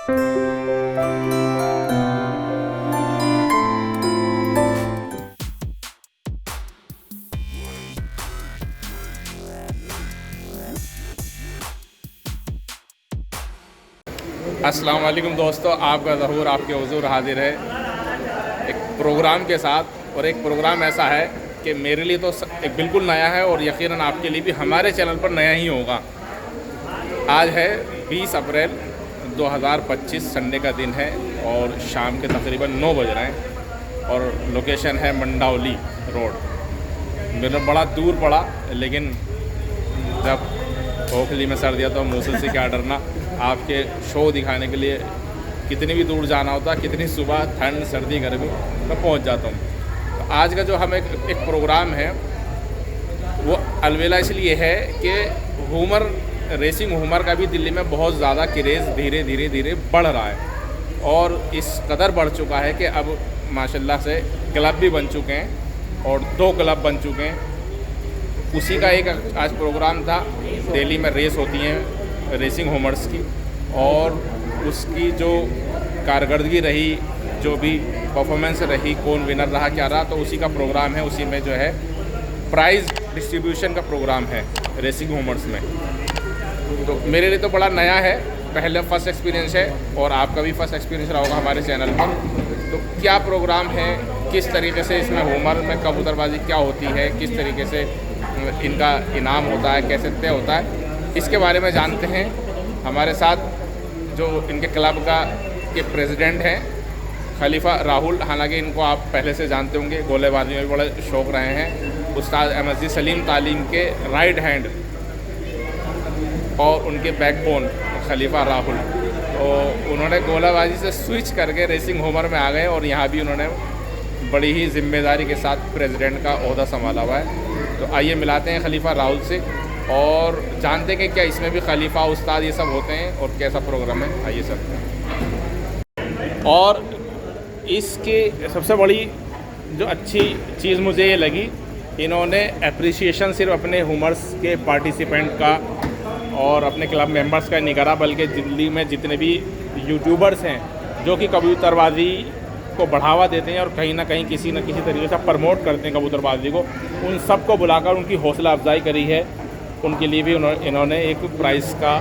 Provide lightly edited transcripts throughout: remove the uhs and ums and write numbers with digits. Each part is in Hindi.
अस्सलाम वालेकुम दोस्तों, आपका ज़हूर आपके हुज़ूर हाजिर है एक प्रोग्राम के साथ। और एक प्रोग्राम ऐसा है कि मेरे लिए तो एक बिल्कुल नया है और यकीनन आपके लिए भी हमारे चैनल पर नया ही होगा। आज है 20 अप्रैल 2025, संडे का दिन है और शाम के तकरीबन 9 बज रहे हैं और लोकेशन है मंडावली रोड। मेरा बड़ा दूर पड़ा, लेकिन जब ओखली में सर दिया तो मूसल से क्या डरना। आपके शो दिखाने के लिए कितनी भी दूर जाना होता, कितनी सुबह ठंड सर्दी गर्मी मैं पहुंच जाता हूं। तो आज का जो हम एक प्रोग्राम है वो अलवेला इसलिए है कि हुमर रेसिंग हुमर का भी दिल्ली में बहुत ज़्यादा क्रेज़ धीरे धीरे बढ़ रहा है और इस कदर बढ़ चुका है कि अब माशाल्लाह से क्लब भी बन चुके हैं और 2 क्लब बन चुके हैं। उसी का एक आज प्रोग्राम था। दिल्ली में रेस होती हैं रेसिंग हुमर्स की और उसकी जो कारकर्दगी रही, जो भी परफॉर्मेंस रही, कौन विनर रहा क्या रहा, तो उसी का प्रोग्राम है। उसी में जो है प्राइज़ डिस्ट्रीब्यूशन का प्रोग्राम है रेसिंग हुमर्स में। तो मेरे लिए तो बड़ा नया है, पहले फर्स्ट एक्सपीरियंस है और आपका भी फर्स्ट एक्सपीरियंस रहा होगा हमारे चैनल पर। तो क्या प्रोग्राम है, किस तरीके से इसमें हुमर में कबूतरबाजी क्या होती है, किस तरीके से इनका इनाम होता है, कैसे तय होता है, इसके बारे में जानते हैं। हमारे साथ जो इनके क्लब के प्रेसिडेंट हैं खलीफा राहुल, हालांकि इनको आप पहले से जानते होंगे, गोलेबाजी में भी बड़े शौक रहे हैं। उस्ताद MSG सलीम तालीम के राइट हैंड और उनके बैकबोन खलीफा राहुल, तो उन्होंने गोलाबाजी से स्विच करके रेसिंग हुमर में आ गए और यहाँ भी उन्होंने बड़ी ही जिम्मेदारी के साथ प्रेसिडेंट का ओहदा संभाला हुआ है। तो आइए मिलाते हैं खलीफा राहुल से और जानते हैं कि क्या इसमें भी खलीफा उस्ताद ये सब होते हैं और कैसा प्रोग्राम है। आइए सर। और इसकी सबसे बड़ी जो अच्छी चीज़ मुझे ये लगी, इन्होंने अप्रिसिएशन सिर्फ अपने हुमर्स के पार्टिसिपेंट का और अपने क्लब मेंबर्स का नहीं करा, बल्कि दिल्ली में जितने भी यूट्यूबर्स हैं जो कि कबूतरबाजी को बढ़ावा देते हैं और कहीं ना कहीं किसी न किसी तरीके से प्रमोट करते हैं कबूतरबाजी को, उन सबको बुलाकर उनकी हौसला अफजाई करी है। उनके लिए भी इन्होंने एक प्राइज़ का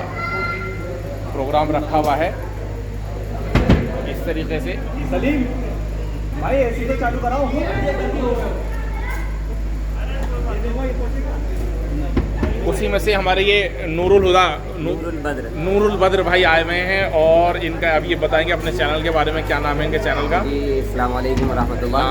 प्रोग्राम रखा हुआ है इस तरीके से। सलीम भाई ऐसी तो चालू कराओ। उसी में से हमारे ये नूरुल बद्र भाई आए हुए हैं और इनका अब ये बताएंगे अपने चैनल के बारे में। क्या नाम है इनके चैनल का? जी अस्सलाम वालेकुम रहमतुल्लाह।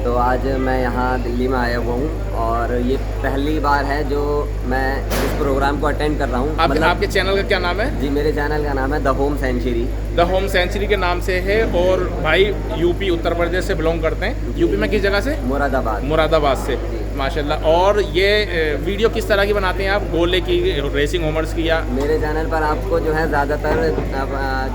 तो आज मैं यहाँ दिल्ली में आया हुआ हूँ और ये पहली बार है जो मैं इस प्रोग्राम को अटेंड कर रहा हूँ। आपके चैनल का क्या नाम है? जी मेरे चैनल का नाम है the home century. The home century के नाम से है और भाई यूपी उत्तर प्रदेश से बिलोंग करते हैं। यूपी में किस जगह से? मुरादाबाद से माशाल्लाह। और ये वीडियो किस तरह की बनाते हैं आप? गोले की, रेसिंग हुमर्स की, या? मेरे चैनल पर आपको जो है ज़्यादातर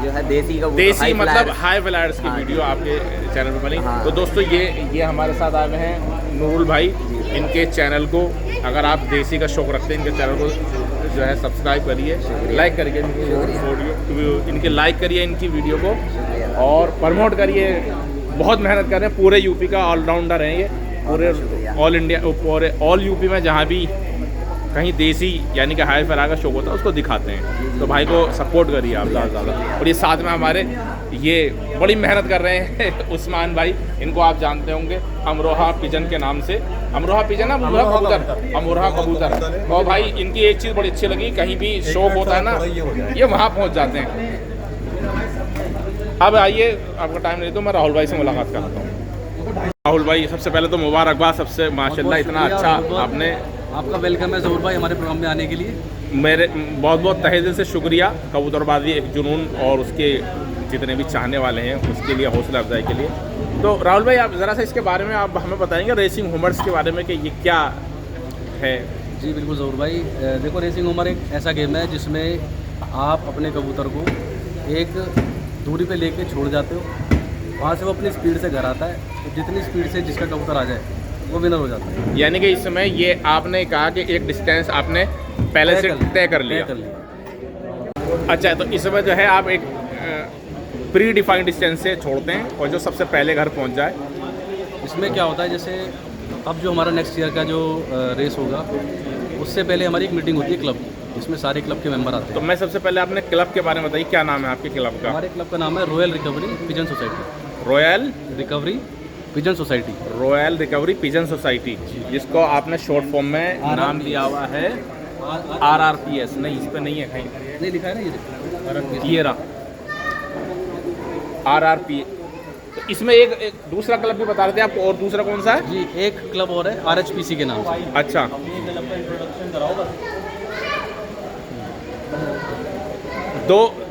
जो है देसी मतलब हाई फ्लायर्स की वीडियो आपके चैनल पर बनी। हाँ। तो दोस्तों ये हमारे साथ आए हुए हैं नूरुल भाई। इनके चैनल को अगर आप देसी का शौक़ रखते हैं, इनके चैनल को जो है सब्सक्राइब करिए, लाइक करिए इनके लाइक करिए इनकी वीडियो को और प्रमोट करिए। बहुत मेहनत कर रहे हैं, पूरे यूपी का ऑलराउंडर हैं ये, पूरे ऑल इंडिया, पूरे ऑल यूपी में जहाँ भी कहीं देसी यानी कि हाई फरा का शौक होता है उसको दिखाते हैं। तो भाई को सपोर्ट करिए आप ज़्यादा से ज़्यादा। और ये साथ में हमारे ये बड़ी मेहनत कर रहे हैं उस्मान भाई, इनको आप जानते होंगे अमरोहा पिजन के नाम से। अमरोहा पिजन, अमरोहा कबूतर। और भाई इनकी एक चीज़ बड़ी अच्छी लगी, कहीं भी शौक होता है ना ये वहाँ पहुँच जाते हैं। अब आइए, आपका टाइम नहीं तो मैं राहुल भाई से मुलाकात कराता हूँ। राहुल भाई सबसे पहले तो मुबारकबाद, सबसे माशाल्लाह इतना अच्छा आपने। आपका वेलकम है ज़हूर भाई हमारे प्रोग्राम में आने के लिए। मेरे बहुत बहुत तहे दिल से शुक्रिया। कबूतरबाजी एक जुनून और उसके जितने भी चाहने वाले हैं उसके लिए, हौसला अफजाई के लिए। तो राहुल भाई आप ज़रा सा इसके बारे में आप हमें बताएंगे रेसिंग हुमर्स के बारे में कि ये क्या है? जी बिल्कुल ज़हूर भाई, देखो रेसिंग हुमर एक ऐसा गेम है जिसमें आप अपने कबूतर को एक दूरी पे लेके छोड़ जाते हो, वहाँ से वो अपनी स्पीड से घर आता है। तो जितनी स्पीड से जिसका कबूतर आ जाए वो विनर हो जाता है। यानी कि इस समय ये आपने कहा कि एक डिस्टेंस आपने पहले से तय कर लिया। अच्छा, तो इसमें जो है आप एक प्री डिफाइंड डिस्टेंस से छोड़ते हैं और जो सबसे पहले घर पहुंच जाए। इसमें क्या होता है, जैसे अब जो हमारा नेक्स्ट ईयर का जो रेस होगा उससे पहले हमारी एक मीटिंग होती है क्लब की, जिसमें सारे क्लब के मेंबर आते तो हैं। मैं सबसे पहले आपने क्लब के बारे में बताइए, क्या नाम है आपके क्लब का? हमारे क्लब का नाम है royal recovery pigeon society. Royal recovery pigeon society. Royal recovery pigeon society, जिसको आपने शॉर्ट फॉर्म में नाम दिया हुआ है RRPS। नहीं, इस पर नहीं है कहीं, नहीं लिखा है ना ये रहा RRP। तो इसमें एक दूसरा क्लब भी बता रहे थे आपको, और दूसरा कौन सा है जी? एक क्लब और है RHPC के नाम से। अच्छा,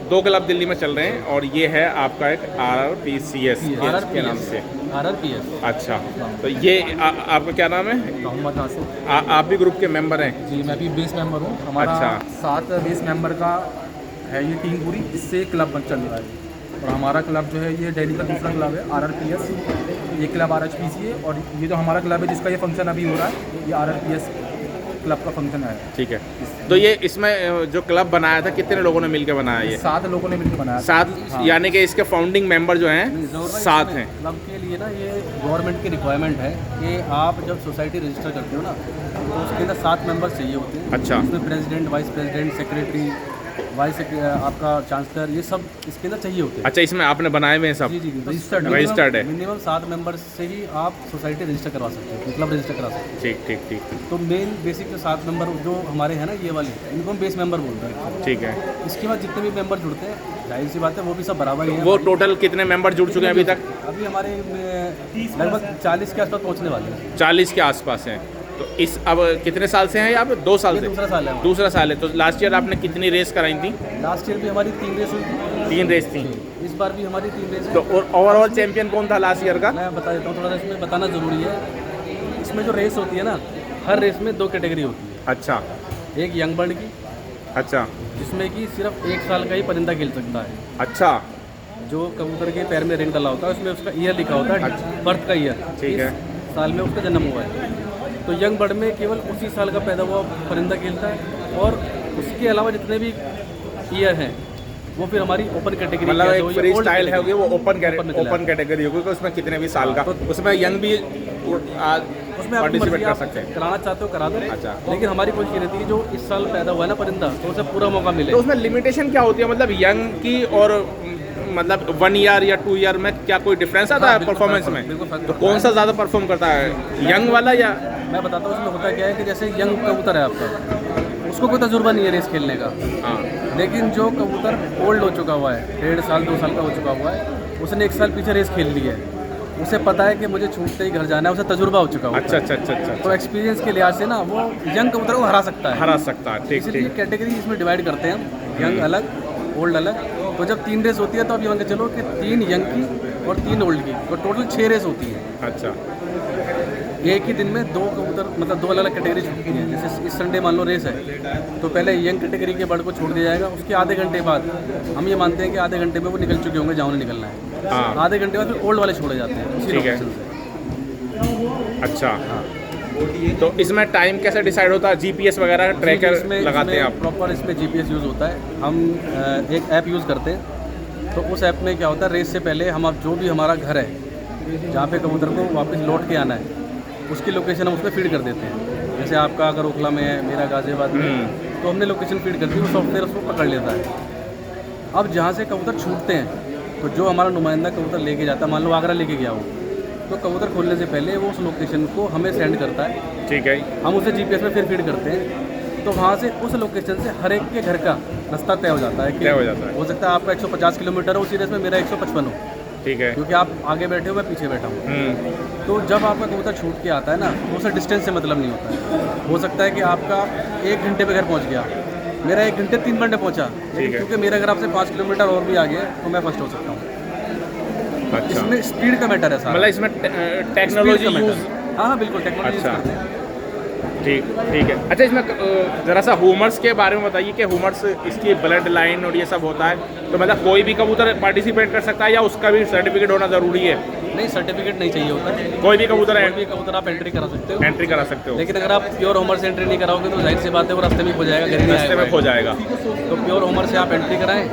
दो क्लब दिल्ली में चल रहे हैं और ये है आपका एक RRPCS के नाम से। RRPS। अच्छा, तो ये आपका क्या नाम है? मोहम्मद नासिर। आप भी ग्रुप के मेंबर हैं? जी, मैं भी बेस मेंबर हूँ। हमारा अच्छा। 7 बेस मेंबर का है ये टीम पूरी, इससे क्लब चल रहा है। और हमारा क्लब जो है ये दिल्ली का दूसरा क्लब है RRPS, ये क्लब RHPC है, और ये जो हमारा क्लब है जिसका ये फंक्शन अभी हो रहा है ये RRPS क्लब का फंक्शन है। ठीक है, तो ये इसमें जो क्लब बनाया था कितने लोगों ने मिलकर बनाया? ये 7 लोगों ने मिलकर बनाया। 7, हाँ। यानी कि इसके फाउंडिंग मेंबर जो हैं 7 हैं। क्लब के लिए ना ये गवर्नमेंट की रिक्वायरमेंट है कि आप जब सोसाइटी रजिस्टर करते हो ना तो उसके अंदर 7 मेंबर चाहिए होते हैं। अच्छा। उसमें प्रेसिडेंट, वाइस प्रेसिडेंट, सेक्रेटरी, आपका चांसलर, ये सब इसके अंदर चाहिए होते हैं। अच्छा, इसमें आपने बनाए हुए हैं सब? जी जी, रजिस्टर्ड है। मिनिमम 7 मेंबर से ही आप सोसाइटी रजिस्टर करवा सकते हैं, क्लब रजिस्टर करा सकते हैं। ठीक ठीक ठीक तो मेन बेसिक जो 7 मेंबर जो हमारे हैं ना, ये वाले इनको हम बेस मेंबर बोलते हैं। ठीक है। इसके बाद जितने भी मेंबर जुड़ते हैं, जाहिर सी बात है वो भी सब बराबर ही हैं। वो टोटल कितने मेंबर जुड़ चुके हैं अभी तक? अभी हमारे लगभग 40 के आसपास पहुंचने वाले हैं। 40 के आसपास हैं। तो इस अब कितने साल से हैं यहाँ पे? 2 साल ये से? दूसरा साल है। दूसरा साल है। तो लास्ट ईयर आपने कितनी रेस कराई थी? लास्ट ईयर भी हमारी 3 रेस हुई थी। 3 रेस थी। इस बार भी हमारी 3 रेस है। तो ओवरऑल चैंपियन कौन था लास्ट ईयर का? मैं बता देता हूँ, थोड़ा सा इसमें बताना ज़रूरी है। इसमें जो रेस होती है ना, हर रेस में 2 कैटेगरी होती है। अच्छा एक यंग बर्ड की, अच्छा जिसमें कि सिर्फ 1 साल का ही परिंदा खेल सकता है। अच्छा। जो कबूतर के पैर में रिंग डला होता है उसमें उसका ईयर लिखा होता है, बर्थ का ईयर। ठीक है। इस साल में उसका जन्म हुआ है। तो यंग बर्ड में केवल उसी साल का पैदा हुआ परिंदा खेलता है, और उसके अलावा जितने भी ईयर हैं वो फिर हमारी ओपन कैटेगरी, मतलब एक फ्री स्टाइल है वो ओपन कैटेगरी होगी, कि उसमें कितने भी साल का, उसमें यंग भी उसमें आप पार्टिसिपेट कर सकते हैं। कराना चाहते हो करा दो। अच्छा। लेकिन हमारी कोशिश ये रहती है कि जो इस साल पैदा हुआ है ना परिंदा, तो उसे पूरा मौका मिले। तो उसमें लिमिटेशन क्या होती है, मतलब यंग की और मतलब 1 ईयर या 2 ईयर में क्या कोई डिफरेंस आता है परफॉर्मेंस में? तो कौन सा ज़्यादा परफॉर्म करता है, यंग वाला या? मैं बताता हूँ उसमें होता क्या है कि जैसे यंग कबूतर है आपका, उसको कोई तजुर्बा नहीं है रेस खेलने का। हाँ। लेकिन जो कबूतर ओल्ड हो चुका हुआ है, 1.5 साल 2 साल का हो चुका हुआ है, उसने 1 साल पीछे रेस खेल ली है, उसे पता है कि मुझे छूटते ही घर जाना है, उसे तजुर्बा हो चुका हुआ है। अच्छा। तो एक्सपीरियंस के लिहाज से ना वो यंग कबूतर को हरा सकता है। ठीक इसलिए ठीक। कैटेगरी इसमें डिवाइड करते हैं हम, यंग अलग, ओल्ड अलग। तो जब 3 रेस होती है तो आप ये मान के चलो कि 3 यंग की और 3 ओल्ड की, और टोटल 6 रेस होती है। अच्छा। एक ही दिन में 2 कबूतर, मतलब 2 अलग अलग कैटेगरी छूटती हैं। जैसे इस संडे मान लो रेस है, तो पहले यंग कैटेगरी के बर्ड को छोड़ दिया जाएगा। उसके आधे घंटे बाद हम ये मानते हैं कि आधे घंटे में वो निकल चुके होंगे जहाँ उन्हें निकलना है। हाँ। आधे घंटे बाद फिर ओल्ड वाले छोड़े जाते हैं उसी ठीक है। लोकेशन से। अच्छा। तो इसमें टाइम कैसे डिसाइड होता है? जीपीएस वगैरह ट्रैकर लगाते हैं आप? प्रॉपर इसमें जीपीएस यूज़ होता है। हम एक ऐप यूज़ करते हैं। तो उस ऐप में क्या होता है, रेस से पहले हम आप जो भी हमारा घर है जहाँ पे कबूतर को वापस लौट के आना है, उसकी लोकेशन हम उसमें फीड कर देते हैं। जैसे आपका अगर ओखला में है, मेरा गाजियाबाद में, तो हमने लोकेशन फीड कर दी, वो सॉफ्टवेयर उसको पकड़ लेता है। अब जहाँ से कबूतर छूटते हैं, तो जो हमारा नुमाइंदा कबूतर लेके जाता है, मान लो आगरा लेके गया हो, तो कबूतर खोलने से पहले वो उस लोकेशन को हमें सेंड करता है। ठीक है। हम उसे जीपीएस में फिर फीड करते हैं। तो वहाँ से उस लोकेशन से हर एक के घर का रास्ता तय हो जाता है। हो सकता है आपका 150 किलोमीटर हो उसी रेस में, मेरा 155 हो। ठीक है। क्योंकि आप आगे बैठे हो, मैं पीछे बैठा हूँ। तो जब आपका कबूतर छूट के आता है ना, तो उसे डिस्टेंस से मतलब नहीं होता है। हो सकता है कि आपका 1 घंटे पे घर पहुँच गया, मेरा 1 घंटे 3 घंटे पहुँचा, क्योंकि मेरा घर आपसे 5 किलोमीटर और भी आगे है, तो मैं फर्स्ट हो सकता हूँ। अच्छा। इसमें स्पीड का मैटर है सारा। मतलब इसमें टेक्नोलॉजी यूज़? हाँ बिल्कुल टेक्नोलॉजी यूज़ करते हैं। ठीक ठीक है। अच्छा, इसमें ज़रा सा ह्यूमर्स के बारे में बताइए कि ह्यूमर्स इसकी ब्लड लाइन और ये सब होता है, तो मतलब कोई भी कबूतर पार्टिसिपेट कर सकता है या उसका भी सर्टिफिकेट होना ज़रूरी है? नहीं, सर्टिफिकेट नहीं चाहिए होता है। कोई भी कबूतर है, कोई भी कबूतर आप एंट्री करा सकते हो, एंट्री करा सकते हो, लेकिन अगर आप प्योर होमर से एंट्री नहीं कराओगे तो जाहिर सी बात है वो रास्ते में खो जाएगा, घर में रास्ते में खो जाएगा। तो प्योर होमर से आप एंट्री कराएं।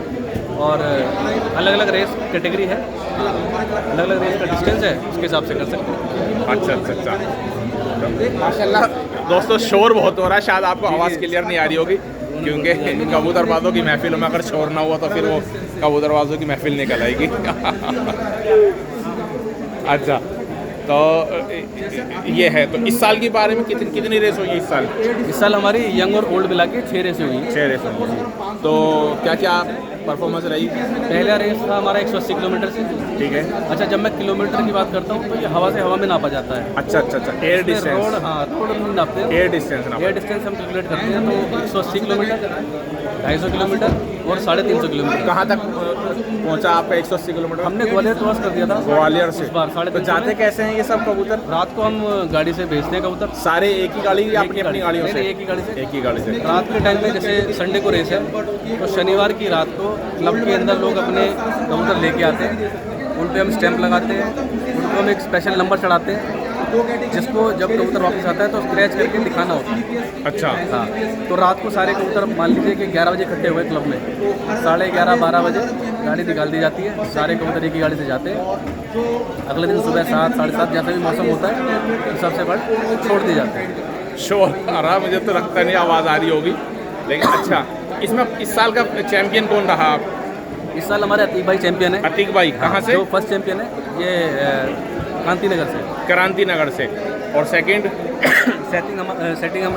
और अलग अलग रेस कैटेगरी है, अलग अलग रेस का डिस्टेंस है, उसके हिसाब से कर सकते हैं। अच्छा अच्छा अच्छा, माशाल्लाह। दोस्तों शोर बहुत हो रहा है, शायद आपको आवाज़ क्लियर नहीं आ रही होगी, क्योंकि कबूतरबाजों की महफिलों में अगर शोर ना हुआ तो फिर वो कबूतरबाजों की महफिल निकल आएगी। अच्छा, तो ये है। तो इस साल के बारे में कितनी रेस हुई है इस साल? इस साल हमारी यंग और ओल्ड मिला के 6 रेसें हुई। 6 रेस हुई। तो क्या क्या परफॉर्मेंस रही? पहला रेस था हमारा 180 किलोमीटर से। ठीक है। अच्छा, जब मैं किलोमीटर की बात करता हूँ तो ये हवा से हवा में नापा जाता है। अच्छा अच्छा अच्छा, एयर डिस्टेंस। रोड, हाँ, रोड नहीं नापते हैं, एयर डिस्टेंस एयर डिस्टेंस हम कैलकुलेट करते हैं। तो 180 किलोमीटर, 250 किलोमीटर और 350 किलोमीटर। कहाँ तक पहुँचा आपका 180 किलोमीटर? हमने ग्वालियर क्रॉस कर दिया था ग्वालियर से। इस बार तो 350 जाते कैसे हैं ये सब कबूतर? रात को हम गाड़ी से भेजते हैं कबूतर। सारे एक ही गाड़ी या अपनी अपनी गाड़ियों नहीं, से? नहीं, एक ही गाड़ी से। एक ही गाड़ी से। रात के टाइम में जैसे संडे को रेस है तो शनिवार की रात को क्लब के अंदर लोग अपने कबूतर लेके आते हैं, उन पे हम स्टैंप लगाते हैं, उनको हम एक स्पेशल नंबर चढ़ाते हैं, जिसको जब कबूतर वापस आता है तो स्क्रैच करके दिखाना होता है। अच्छा। हाँ, तो रात को सारे कबूतर मान लीजिए कि 11 बजे इकट्ठे हुए क्लब में, 11:30 12 बजे गाड़ी निकाल दी जाती है, सारे कबूतर एक ही गाड़ी से जाते हैं। अगले दिन सुबह 7 साढ़े 7 जैसा भी मौसम होता है तो सबसे बड़े छोड़ दिए जाते हैं। शोर आ रहा, मुझे तो लगता नहीं आवाज़ आ रही होगी, लेकिन अच्छा। इसमें इस साल का चैंपियन कौन रहा आप? इस साल हमारे अतीक भाई चैंपियन है। अतीक भाई कहाँ से? जो फर्स्ट चैंपियन है ये क्रांति नगर से। क्रांति नगर से। और सेकंड? सेटिंग हम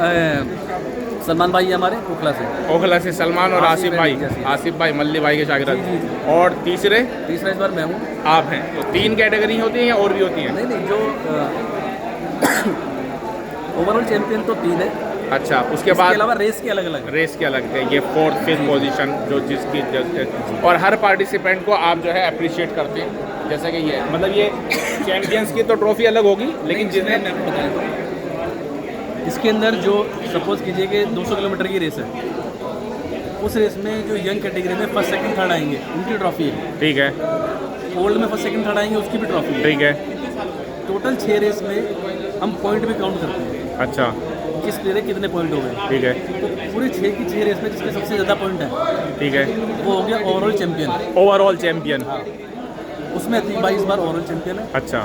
सलमान भाई है हमारे ओखला से। ओखला से सलमान और आसिफ भाई। आसिफ भाई मल्ली भाई के शागिर्द। और तीसरे? तीसरा इस बार मैं हूँ। आप हैं। तो 3 कैटेगरी होती हैं या और भी होती हैं? नहीं नहीं, जो ओवरऑल चैंपियन तो 3 है। अच्छा, उसके बाद अलावा रेस के अलग अलग रेस के अलग है। ये 4th 5th पोजीशन जो जिसकी, और हर पार्टिसिपेंट को आप जो है अप्रिशिएट करते हैं, जैसे कि ये मतलब ये चैंपियंस की तो ट्रॉफी अलग होगी, लेकिन जितने इसके अंदर जो सपोज कीजिए कि 200 किलोमीटर की रेस है, उस रेस में जो यंग कैटेगरी में फर्स्ट सेकंड थर्ड आएंगे उनकी ट्रॉफी है। ठीक है। ओल्ड में फर्स्ट सेकंड थर्ड आएंगे उसकी भी ट्रॉफी है। ठीक है। टोटल 6 रेस में हम पॉइंट भी काउंट करते हैं। अच्छा। किस प्लेयर कितने पॉइंट हो गए। ठीक है। तो पूरी 6 की 6 रेस में जिसके सबसे ज़्यादा पॉइंट है, ठीक है, वो हो गया ओवरऑल चैंपियन। Overall champion. उसमें अतीक भाई इस बार ओवरऑल चैंपियन है। अच्छा।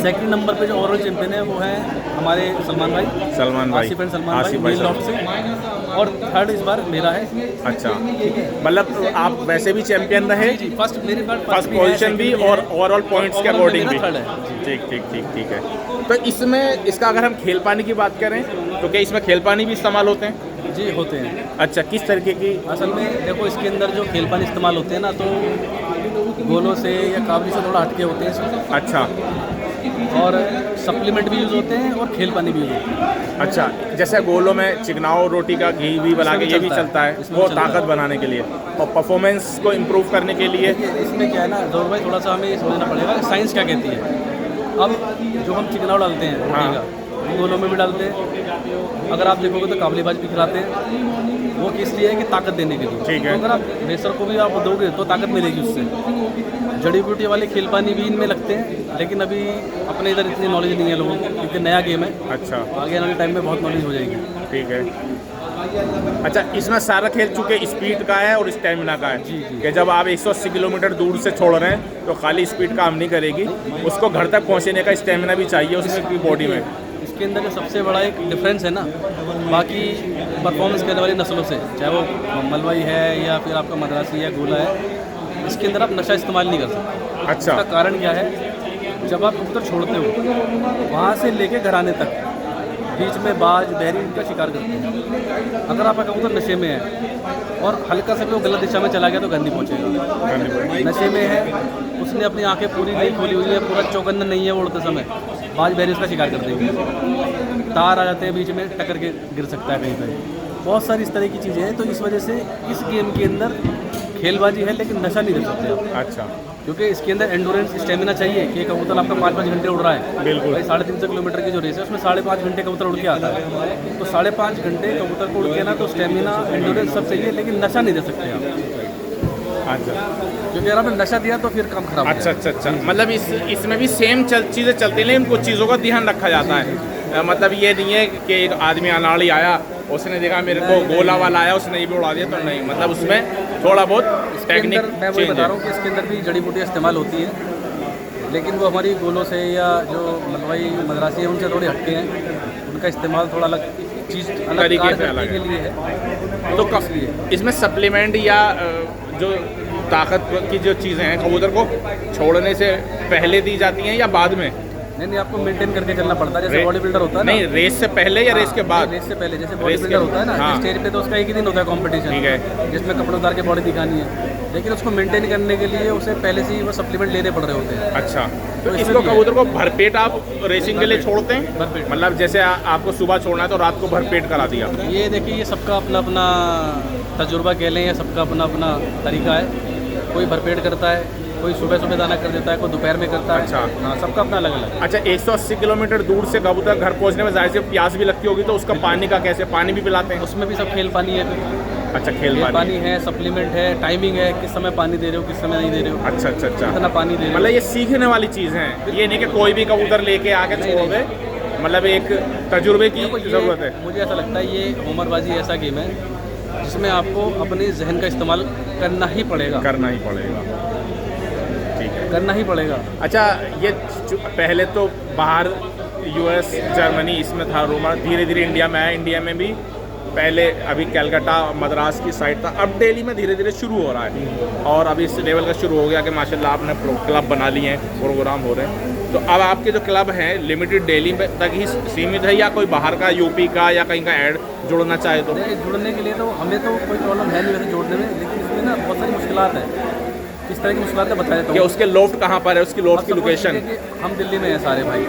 सेकंड नंबर पे जो ओवरऑल चैंपियन है वो है हमारे सलमान भाई। सलमान भाई। आसिफ एंड सलमान भाई लॉफ्ट से। और थर्ड इस बार मेरा है। अच्छा, मतलब आप वैसे भी चैंपियन रहे? जी, फर्स्ट मेरे पास फर्स्ट पोजीशन भी और ओवरऑल पॉइंट्स के अकॉर्डिंग भी। थर्ड है। ठीक ठीक ठीक ठीक है। तो इसमें इसका अगर हम खेल पानी की बात करें तो क्या इसमें खेल पानी भी इस्तेमाल होते हैं? जी होते हैं। अच्छा, किस तरीके की? असल में देखो इसके अंदर जो खेल पानी इस्तेमाल होते हैं ना, तो गोलों से या काबली से थोड़ा हटके होते हैं इसमें। अच्छा। और सप्लीमेंट भी यूज़ होते हैं और खेल पानी भी यूज़ होते हैं। अच्छा, जैसे गोलों में चिकनाओ रोटी का घी भी बना के ये भी चलता है, वो ताकत बनाने के लिए और परफॉर्मेंस को इम्प्रूव करने के लिए। इसमें क्या है ना जोर भाई, थोड़ा सा हमें ये समझना पड़ेगा कि साइंस क्या कहती है। अब जो हम चिकनाव डालते हैं रोटी का, वो गोलों में भी डालते हैं। अगर आप देखोगे तो काबली भाजी भी खिलाते हैं, वो किस लिए है कि ताकत देने के लिए। ठीक है। तो अगर आप रेसर को भी आप दोगे तो ताकत मिलेगी उससे। जड़ी बूटी वाले खेल पानी भी इनमें लगते हैं, लेकिन अभी अपने इधर इतनी नॉलेज नहीं है लोगों को, क्योंकि नया गेम है। अच्छा। आगे आने वाले टाइम में बहुत नॉलेज हो जाएगी। ठीक है। अच्छा, इसमें सारा खेल चूँकि स्पीड का है और स्टेमिना का है। जी। कि जब आप 180 किलोमीटर दूर से छोड़ रहे हैं तो खाली स्पीड काम नहीं करेगी, उसको घर तक पहुँचने का स्टेमिना भी चाहिए उसकी बॉडी में। इसके अंदर जो सबसे बड़ा एक डिफरेंस है ना बाकी परफॉर्मेंस करने वाली नस्लों से, चाहे वो मलवई है या फिर आपका मद्रासी है, गोला है, इसके अंदर आप नशा इस्तेमाल नहीं कर सकते। अच्छा। इसका कारण क्या है, जब आप कबूतर छोड़ते हो वहाँ से लेके घर आने तक बीच में बाज बहरी इनका शिकार करते हैं। अगर आपका कबूतर नशे में है और हल्का सा भी वो गलत दिशा में चला गया तो गंदी पहुँचेगा। नशे में है, उसने अपनी आंखें पूरी नहीं खोली हुई है, पूरा चौकन्ना नहीं है, वो उड़ते समय बाज बहरी उसका शिकार कर देंगे। तार आ जाते हैं बीच में, टक्कर के गिर सकता है कहीं पर। बहुत सारी इस तरह की चीज़ें हैं, तो इस वजह से इस गेम के अंदर खेलबाजी है लेकिन नशा नहीं दे सकते आप। अच्छा। क्योंकि इसके अंदर एंडोरेंस स्टेमिना चाहिए कि कबूतर आपका 5-5 घंटे उड़ रहा है। बिल्कुल। भाई 350 किलोमीटर की जो रेस है उसमें 5.5 घंटे कबूतर उड़ के आता है, तो 5.5 घंटे कबूतर को उड़ के ना तो स्टेमिना एंडोरेंस सब चाहिए, लेकिन नशा नहीं दे सकते आप। अच्छा, क्योंकि अगर आपने नशा दिया तो फिर काम खराब हो अच्छा अच्छा अच्छा, मतलब इसमें भी सेम चीज़ें चलती हैं, लेकिन कुछ चीज़ों का ध्यान रखा जाता है। मतलब ये नहीं है कि एक आदमी अनाड़ी आया, उसने देखा मेरे को गोला वाला आया, उसने ये भी उड़ा दिया, तो नहीं, मतलब उसमें थोड़ा बहुत टेक्निक मैं वही बता रहा हूँ कि इसके अंदर भी जड़ी बूटियाँ इस्तेमाल होती हैं, लेकिन वो हमारी गोलों से या जो मलवाई मद्रासी है उनसे थोड़ी हटके हैं, उनका इस्तेमाल थोड़ा अलग चीज़ अलग तरीके से अलग के लिए है। तो इसमें सप्लीमेंट या जो ताकत की जो चीज़ें हैं कबूतर को छोड़ने से पहले दी जाती हैं या बाद में? नहीं, आपको मेंटेन करके चलना पड़ता है, जैसे बॉडी बिल्डर होता है ना। नहीं, रेस से पहले या रेस के बाद? रेस से पहले, जैसे बॉडी बिल्डर होता है ना, हाँ। स्टेज पे तो उसका एक ही दिन होता है कंपटीशन, ठीक है, जिसमें कपड़े उतार के बॉडी दिखानी है, लेकिन उसको मेंटेन करने के लिए उसे पहले से ही वो सप्लीमेंट लेने पड़ रहे होते हैं। अच्छा, तो इसको कबूतर को भरपेट आप रेसिंग के लिए छोड़ते हैं? भरपेट, मतलब जैसे आपको सुबह छोड़ना है तो रात को भरपेट करा दिया? ये देखिए, ये सबका अपना अपना तजुर्बा कह लें या सबका अपना अपना तरीका है। कोई भरपेट करता है, कोई सुबह सुबह दाना कर देता है, कोई दोपहर में करता है। अच्छा, हाँ, सबका अपना अलग अलग। अच्छा, 180 किलोमीटर दूर से कबूतर घर पहुंचने में जाहिर से प्यास भी लगती होगी, तो उसका पानी का कैसे, पानी भी पिलाते हैं? उसमें भी सब खेल पानी है। अच्छा, खेल पानी है, सप्लीमेंट है, टाइमिंग है, किस समय पानी दे रहे हो, किस समय नहीं दे रहे हो। अच्छा अच्छा अच्छा, कितना पानी दे रहे हो। मतलब ये सीखने वाली चीज़ है, ये नहीं कि कोई भी कबूतर लेके आके छोड़ दे, मतलब एक तजुर्बे की ज़रूरत है। मुझे ऐसा लगता है ये होमरबाजी ऐसा गेम है जिसमें आपको अपने जहन का इस्तेमाल करना ही पड़ेगा। करना ही पड़ेगा, ठीक है, करना ही पड़ेगा। अच्छा, ये पहले तो बाहर यूएस जर्मनी इसमें था रूमर, धीरे धीरे इंडिया में आया, इंडिया में भी पहले अभी कलकत्ता मद्रास की साइड था, अब दिल्ली में धीरे धीरे शुरू हो रहा है, और अभी इस लेवल का शुरू हो गया कि माशाल्लाह आपने क्लब बना लिए हैं, प्रोग्राम हो रहे हैं। तो अब आपके जो क्लब हैं लिमिटेड दिल्ली तक ही सीमित है या कोई बाहर का, यूपी का या कहीं का ऐड जुड़ना चाहे तो? जुड़ने के लिए तो हमें तो कोई प्रॉब्लम है नहीं वैसे जोड़ने में, लेकिन इसमें ना बहुत सारी मुश्किलात है। किस तरह की मुश्किलात है बता देता हूँ। उसके लोफ्ट कहाँ पर है, उसकी लोफ्ट की लोकेशन? हम दिल्ली में हैं सारे भाई,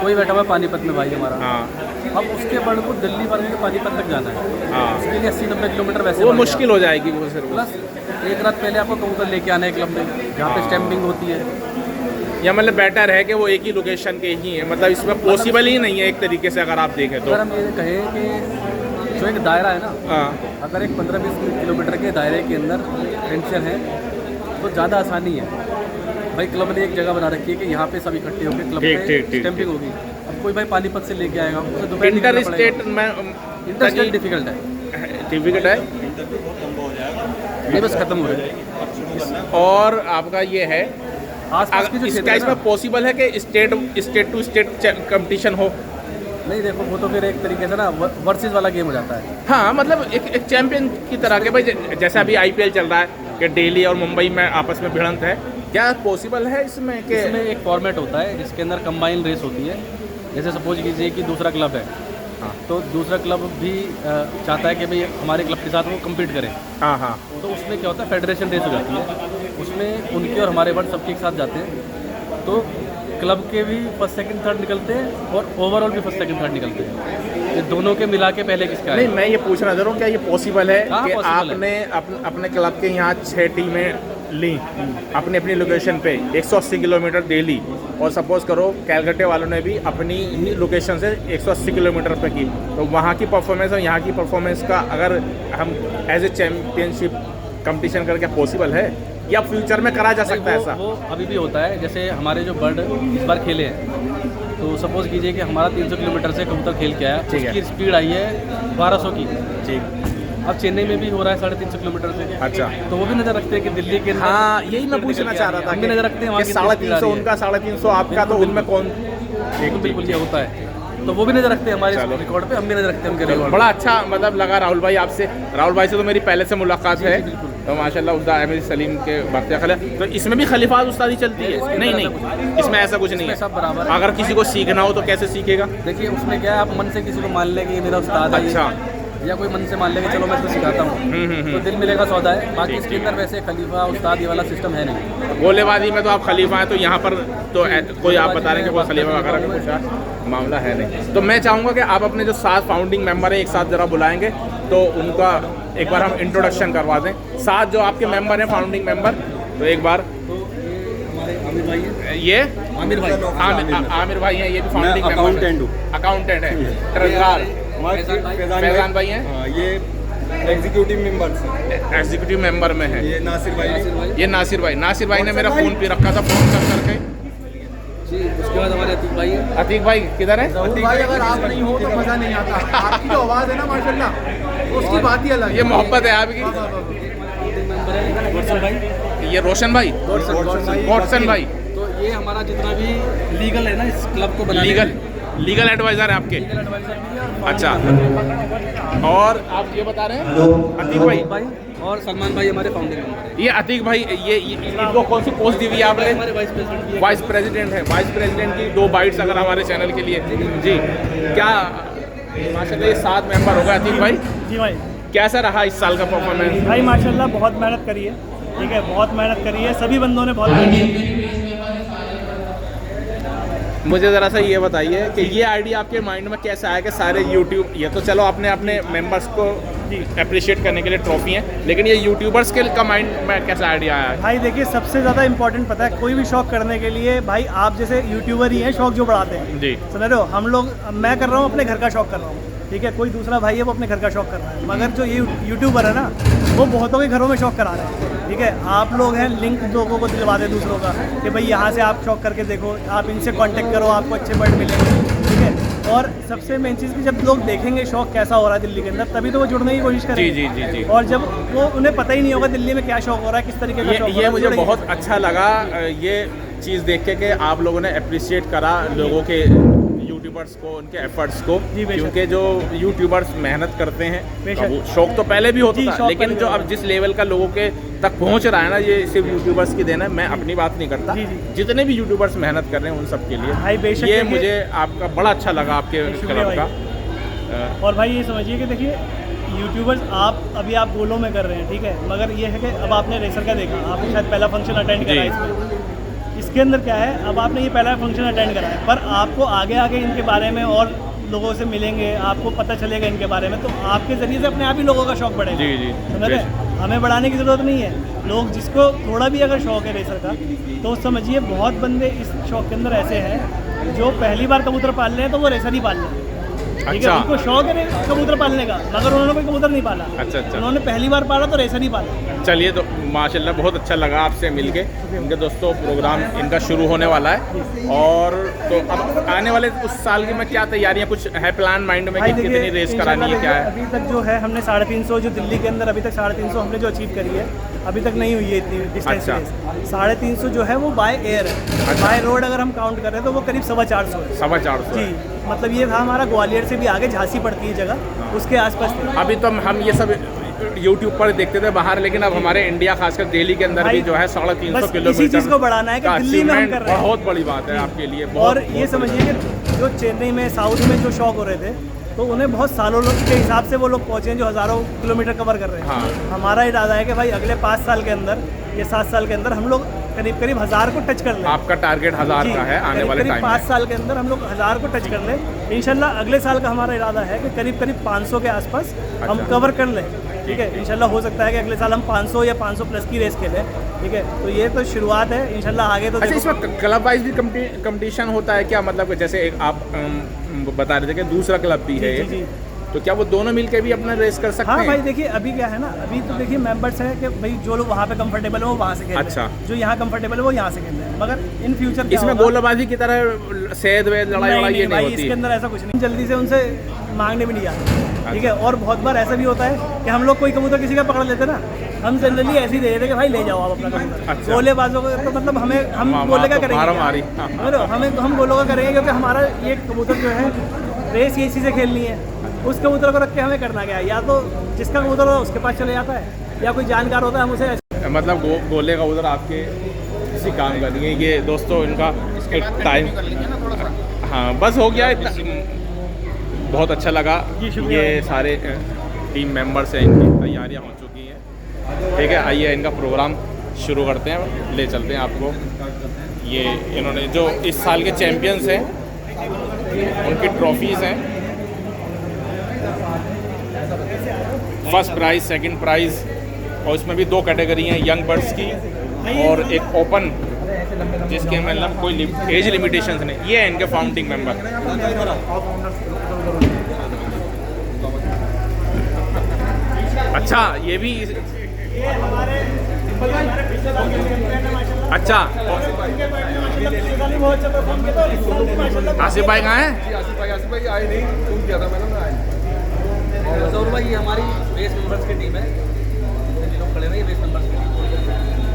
कोई बैठा हुआ पानीपत में भाई हमारा। हाँ, अब उसके बर्ड को दिल्ली बर्ड के पानीपत तक जाना है। हाँ, उसके लिए 80-90 किलोमीटर वैसे वो मुश्किल हो जाएगी वो सिर्फ। प्लस एक रात पहले आपको कबूतर लेके आना है क्लब में, जहाँ पे स्टैम्पिंग होती है। या मतलब बेटर है कि वो एक ही लोकेशन के ही है, मतलब इसमें पॉसिबल ही नहीं है एक तरीके से अगर आप देखें तो। अगर हम ये कहें कि जो एक दायरा है ना, हाँ, अगर एक 15-20 किलोमीटर के दायरे के अंदर टेंशन है तो ज़्यादा आसानी है। भाई क्लब ने एक जगह बना रखी है कि यहाँ पे सब इकट्ठे होकर क्लब पे स्टैम्पिंग होगी। अब कोई भाई पानीपत से लेके आएगा, उसे दोपहर इंटर स्टेट में इंटरस्टेट डिफिकल्ट है, डिफिकल्ट है, ये बस खत्म हो रहा है। और आपका ये है आसपास की जो इसका इसमें पॉसिबल है कि स्टेट टू स्टेट कंपटीशन हो? नहीं, देखो वो तो फिर एक तरीके से ना वर्सेस वाला गेम हो जाता है। हाँ, मतलब एक चैंपियन की तरह के भाई, जैसे अभी IPL चल रहा है कि दिल्ली और मुंबई में आपस में भिड़ंत है, क्या पॉसिबल है इसमें कि इसमें एक फॉर्मेट होता है जिसके अंदर कंबाइन रेस होती है। जैसे सपोज कीजिए कि दूसरा क्लब है, हाँ, तो दूसरा क्लब भी चाहता है कि भाई हमारे क्लब के साथ वो कम्पीट करें। हाँ हाँ, तो उसमें क्या होता है, फेडरेशन रेस हो जाती है, उसमें उनके और हमारे बर्ड सबके एक साथ जाते हैं, तो क्लब के भी फर्स्ट सेकंड थर्ड निकलते हैं और ओवरऑल भी फर्स्ट सेकंड थर्ड निकलते हैं। ये दोनों के मिला के पहले किसका है? नहीं, मैं ये पूछना चाह रहा हूँ क्या ये पॉसिबल है हाँ, कि possible आपने अपने क्लब के यहाँ 6 टीमें ली अपनी अपनी लोकेशन पे 180 किलोमीटर दिल्ली, और सपोज करो कैलकटे वालों ने भी अपनी ही लोकेशन से 180 किलोमीटर पे की, तो वहाँ की परफॉर्मेंस और यहाँ की परफॉर्मेंस का अगर हम एज ए चैम्पियनशिप कंपटीशन करके पॉसिबल है या फ्यूचर में करा जा सकता है ऐसा? वो अभी भी होता है। जैसे हमारे जो बर्ड इस बार खेले हैं, तो सपोज कीजिए कि हमारा 300 किलोमीटर से कबूतर खेल के आया, उसकी स्पीड आई है 1200 की। ठीक, अब चेन्नई में भी हो रहा है 350 किलोमीटर से। अच्छा, तो वो भी नजर रखते हैं कि दिल्ली के अंदर, हाँ, यही मैं पूछना चाह रहा था, हम भी नजर रखते हैं वहाँ की 350 उनका 350 आपका, तो उनमें कौन? बिल्कुल ये होता है, तो वो भी नजर रखते हैं हमारे रिकॉर्ड पे, हम भी नजर रखते हैं उनके रिकॉर्ड। बड़ा अच्छा मतलब लगा राहुल भाई आपसे। राहुल भाई से तो मेरी पहले से मुलाकात है, तो माशाल्लाह उस्ताद अहमद सलीम के बख्तियार खलीफा, तो इसमें भी खलीफात उस्तादी चलती है? नहीं, इसमें ऐसा कुछ नहीं है, सब बराबर। अगर किसी को सीखना हो तो कैसे सीखेगा? देखिए उसमें क्या है, आप मन से किसी को मान लेंगे ये मेरा उस्ताद है, अच्छा, या कोई मन से मान लेंगे चलो मैं इसको सिखाता हूँ, तो दिल मिलेगा सौदा है। बाकी इसके अंदर वैसे खलीफा उस्ताद ये वाला सिस्टम है नहीं। गोलेबाजी में तो आप खलीफा हैं, तो यहाँ पर तो कोई आप बता रहे हैं कि कोई खलीफा वगैरह का कुछ मामला है नहीं। तो मैं चाहूँगा कि आप अपने जो 7 फाउंडिंग मेंबर हैं एक साथ ज़रा बुलाएंगे, तो उनका एक बार हम इंट्रोडक्शन करवा दें। 7 जो आपके मेंबर हैं फाउंडिंग मेंबर, तो एक बार। तो ये आमिर भाई है। ये आमिर भाई आमिर भाई हैं, ये भी फाउंडिंग मेंबर अकाउंटेंट हूँ। अकाउंटेंट है। ट्रेजरर फैजान भाई हैं, ये एग्जीक्यूटिव मेंबर्स हैं। एग्जीक्यूटिव मेंबर में है। ये नासिर भाई ये नासिर भाई ने मेरा फ़ोन भी रखा था, फ़ोन कर करके। जी, उसके बाद हमारे अतीक भाई है। अतीक भाई किधर है? भाई अगर आप नहीं हो तो मज़ा नहीं आता। आपकी जो आवाज़ है ना माशाल्लाह, उसकी बात ही अलग है। ये मोहब्बत है आपकी। मेंबर है वर्षन भाई। ये रोशन भाई, गॉडसन भाई, तो ये हमारा जितना भी लीगल है ना इस क्लब को बनाने लीगल एडवाइज़र है आपके। लीगल एडवाइजर भी है और अच्छा, और आप ये बता रहे हैं अतीक भाई और सलमान भाई हमारे फाउंडिंग मेंबर है। ये अतीक भाई, ये इनको कौन सी पोस्ट दी हुई है आपने? हमारे वाइस प्रेसिडेंट भी है। वाइस प्रेसिडेंट है। वाइस प्रेसिडेंट की 2 बाइट्स अगर हमारे चैनल के लिए जी। क्या माशाल्लाह ये 7 मेंबर हो गए। अतीक भाई जी भाई, कैसा रहा इस साल का परफॉर्मेंस? भाई माशाल्लाह बहुत मेहनत करी है, ठीक है, बहुत मेहनत करी है, सभी बंदों ने बहुत मेहनत की। मुझे ज़रा सा ये बताइए कि ये आइडिया आपके माइंड में कैसे आया कि सारे यूट्यूब, ये तो चलो आपने अपने मेंबर्स को अप्रिशिएट करने के लिए ट्रॉफी है, लेकिन ये यूट्यूबर्स के का माइंड में कैसा आइडिया आया है? भाई देखिए, सबसे ज़्यादा इंपॉर्टेंट पता है, कोई भी शौक करने के लिए भाई आप जैसे यूट्यूबर ही हैं शौक जो बढ़ाते हैं जी। समझ रहे हो? हम लोग, मैं कर रहा हूँ अपने घर का शौक कर रहा हूँ, ठीक है, कोई दूसरा भाई है वो अपने घर का शौक कर रहा है, मगर जो ये यूट्यूबर है ना वो बहुतों के घरों में शौक करा रहे हैं, ठीक है। आप लोग हैं लिंक लोगों को दिलवा दें दूसरों का कि भाई यहाँ से आप शौक करके देखो, आप इनसे कांटेक्ट करो, आपको अच्छे बर्ड मिलेंगे, ठीक है। और सबसे मेन चीज़ कि जब लोग देखेंगे शौक कैसा हो रहा है दिल्ली के अंदर, तभी तो वो जुड़ने की कोशिश करेंगे। जी जी जी जी। और जब वो उन्हें पता ही नहीं होगा दिल्ली में क्या शौक हो रहा है, किस तरीके का शौक हो रहा ये है, मुझे जुड़ेंगे। बहुत अच्छा लगा ये चीज़ देख के कि आप लोगों ने अप्रिशिएट करा लोगों के, यूट्यूबर्स को, उनके एफर्ट्स को, जी, बेशक। क्योंकि जो यूट्यूबर्स मेहनत करते हैं, बेशक। वो शौक तो पहले भी जी, होता था, शौक लेकिन पहले जो भी अब जिस लेवल का लोगों के तक पहुंच रहा है ना, ये सिर्फ यूट्यूबर्स की देन है। मैं अपनी बात नहीं करता, जी, जी। जितने भी यूट्यूबर्स मेहनत कर रहे हैं उन सब के लिए भाई बेशक ये देखिए- मुझे आपका बड़ा अच्छा लगा आपके शुक्रिया क्लब का। और भाई ये समझिए कि देखिए यूट्यूबर्स अभी आप गोलों में कर रहे हैं, ठीक है, मगर ये है कि अब आपने रेसर का देखा, आपने शायद पहला फंक्शन अटेंड करा जी। इसमें, इसके अंदर क्या है, अब आपने ये पहला फंक्शन अटेंड करा है, पर आपको आगे आगे इनके बारे में और लोगों से मिलेंगे, आपको पता चलेगा इनके बारे में, तो आपके ज़रिए से अपने आप ही लोगों का शौक बढ़ेगा। जी, जी, समझ रहे? हमें बढ़ाने की ज़रूरत नहीं है। लोग जिसको थोड़ा भी अगर शौक है रेसर का, तो समझिए बहुत बंदे इस शौक के अंदर ऐसे हैं जो पहली बार कबूतर पाल रहे हैं, तो वो रेसर ही पाल रहे हैं, ठीक है। अच्छा। उनको शौक है कबूतर पालने का, मगर उन्होंने कोई कबूतर नहीं पाला। अच्छा, अच्छा। उन्होंने पहली बार पाला तो रेसर ही पाला। चलिए, तो माशाल्लाह बहुत अच्छा लगा आपसे मिलके। इनके दोस्तों प्रोग्राम इनका शुरू होने वाला है, और तो अब आने वाले उस साल की में क्या तैयारियां, कुछ है प्लान माइंड में कि कितनी रेस करानी है, क्या है? अभी तक जो है हमने 350 जो दिल्ली के अंदर अभी तक 350 हमने जो अचीव करी है, अभी तक नहीं हुई है इतनी डिस्टेंस अच्छा। रेस। 350 जो है वो बाय एयर है, बाय रोड अगर हम काउंट करें तो वो करीब 450 है। 450 जी, मतलब ये था हमारा ग्वालियर से भी आगे झांसी पड़ती है जगह, उसके आसपास थी। अभी तो हम ये सब यूट्यूब पर देखते थे बाहर, लेकिन अब हमारे इंडिया खासकर दिल्ली के अंदर भी भाई, जो है 350 बस किलोमीटर इसी चीज़ को बढ़ाना है कि का दिल्ली में हम achievement कर रहे हैं। बहुत बड़ी बात है आपके लिए। और ये समझिए कि जो चेन्नई में, साउथ में जो शौक हो रहे थे, तो उन्हें बहुत सालों के हिसाब से वो लोग पहुँचे हैं जो हज़ारों किलोमीटर कवर कर रहे हैं। हाँ। हमारा इरादा है कि भाई अगले 5 साल के अंदर या 7 साल के अंदर हम लोग करीब 1000 को टच कर लें। आपका टारगेट 1000 जी, का है आने वाले टाइम 5 में। साल के अंदर हम लोग 1000 को टच कर लें। इंशाल्लाह अगले साल का हमारा इरादा है कि करीब 500 के आसपास हम अच्छा। कवर कर लें, ठीक है। इंशाल्लाह हो सकता है कि अगले साल हम 500 या 500 प्लस की रेस खेलें, ठीक है। तो ये तो शुरुआत है, इंशाल्लाह आगे तो अच्छा, देखो- इसमें क्लब वाइज भी कंपटीशन होता है क्या? मतलब जैसे एक आप बता रहे थे कि दूसरा क्लब भी है, जी, जी, जी। तो क्या वो दोनों मिलके भी अपना रेस कर सकते हाँ हैं? भाई देखिए, अभी क्या है ना, अभी तो देखिए मेंबर्स है कि भाई जो लोग वहाँ पे कंफर्टेबल है वो वहाँ से खेल रहे हैं। अच्छा। जो यहाँ कंफर्टेबल है वो यहाँ से खेल रहे हैं, मगर इन फ्यूचर क्या इसमें होगा? गोलाबाजी की तरह सेद वेद लड़ाई नहीं, वड़ाई ये नहीं नहीं भाई, होती? इसके अंदर ऐसा कुछ नहीं, जल्दी से उनसे मांगने भी नहीं आते, ठीक है। और बहुत बार ऐसा भी होता है कि हम लोग कोई कबूतर किसी का पकड़ लेते ना, हम जनरली ऐसे ही दे देते कि भाई ले जाओ आप अपना कबूतर। अच्छा। गोलेबाजों का तो मतलब हम गोले का करेंगे मारामारी। क्या? हम गोलों का करेंगे, क्योंकि हमारा ये कबूतर जो है रेस ये चीज़ें खेलनी है। उस कबूतर को रख के हमें करना क्या है, या तो जिसका कबूतर होता है उसके पास चले जाता है, या कोई जानकार होता है हम उसे मतलब गोले का उधर आपके किसी काम का नहीं है। ये दोस्तों इनका एक टाइम, हाँ बस हो गया इतना। बहुत अच्छा लगा। जी, शुक्रिया। ये सारे टीम मेंबर्स हैं, इनकी तैयारियां हो चुकी हैं, ठीक है। आइए इनका प्रोग्राम शुरू करते हैं, ले चलते हैं आपको। ये इन्होंने जो इस साल के चैम्पियंस हैं उनकी ट्रॉफीज़ हैं। फर्स्ट प्राइज़, सेकंड प्राइज़, और इसमें भी 2 कैटेगरी हैं, यंग बर्ड्स की और एक ओपन जिसके मतलब कोई एज लिमिटेशंस नहीं। ये है इनके फाउंडिंग मेंबर। अच्छा, ये भी अच्छा। आसिफ भाई कहाँ हैं? आसिफ भाई आए नहीं, फोन किया था मैंने, आए। और भाई ये हमारी बेस मेंबर्स की टीम है, जो लोग खड़े हुए हैं बेस मेंबर्स की टीम,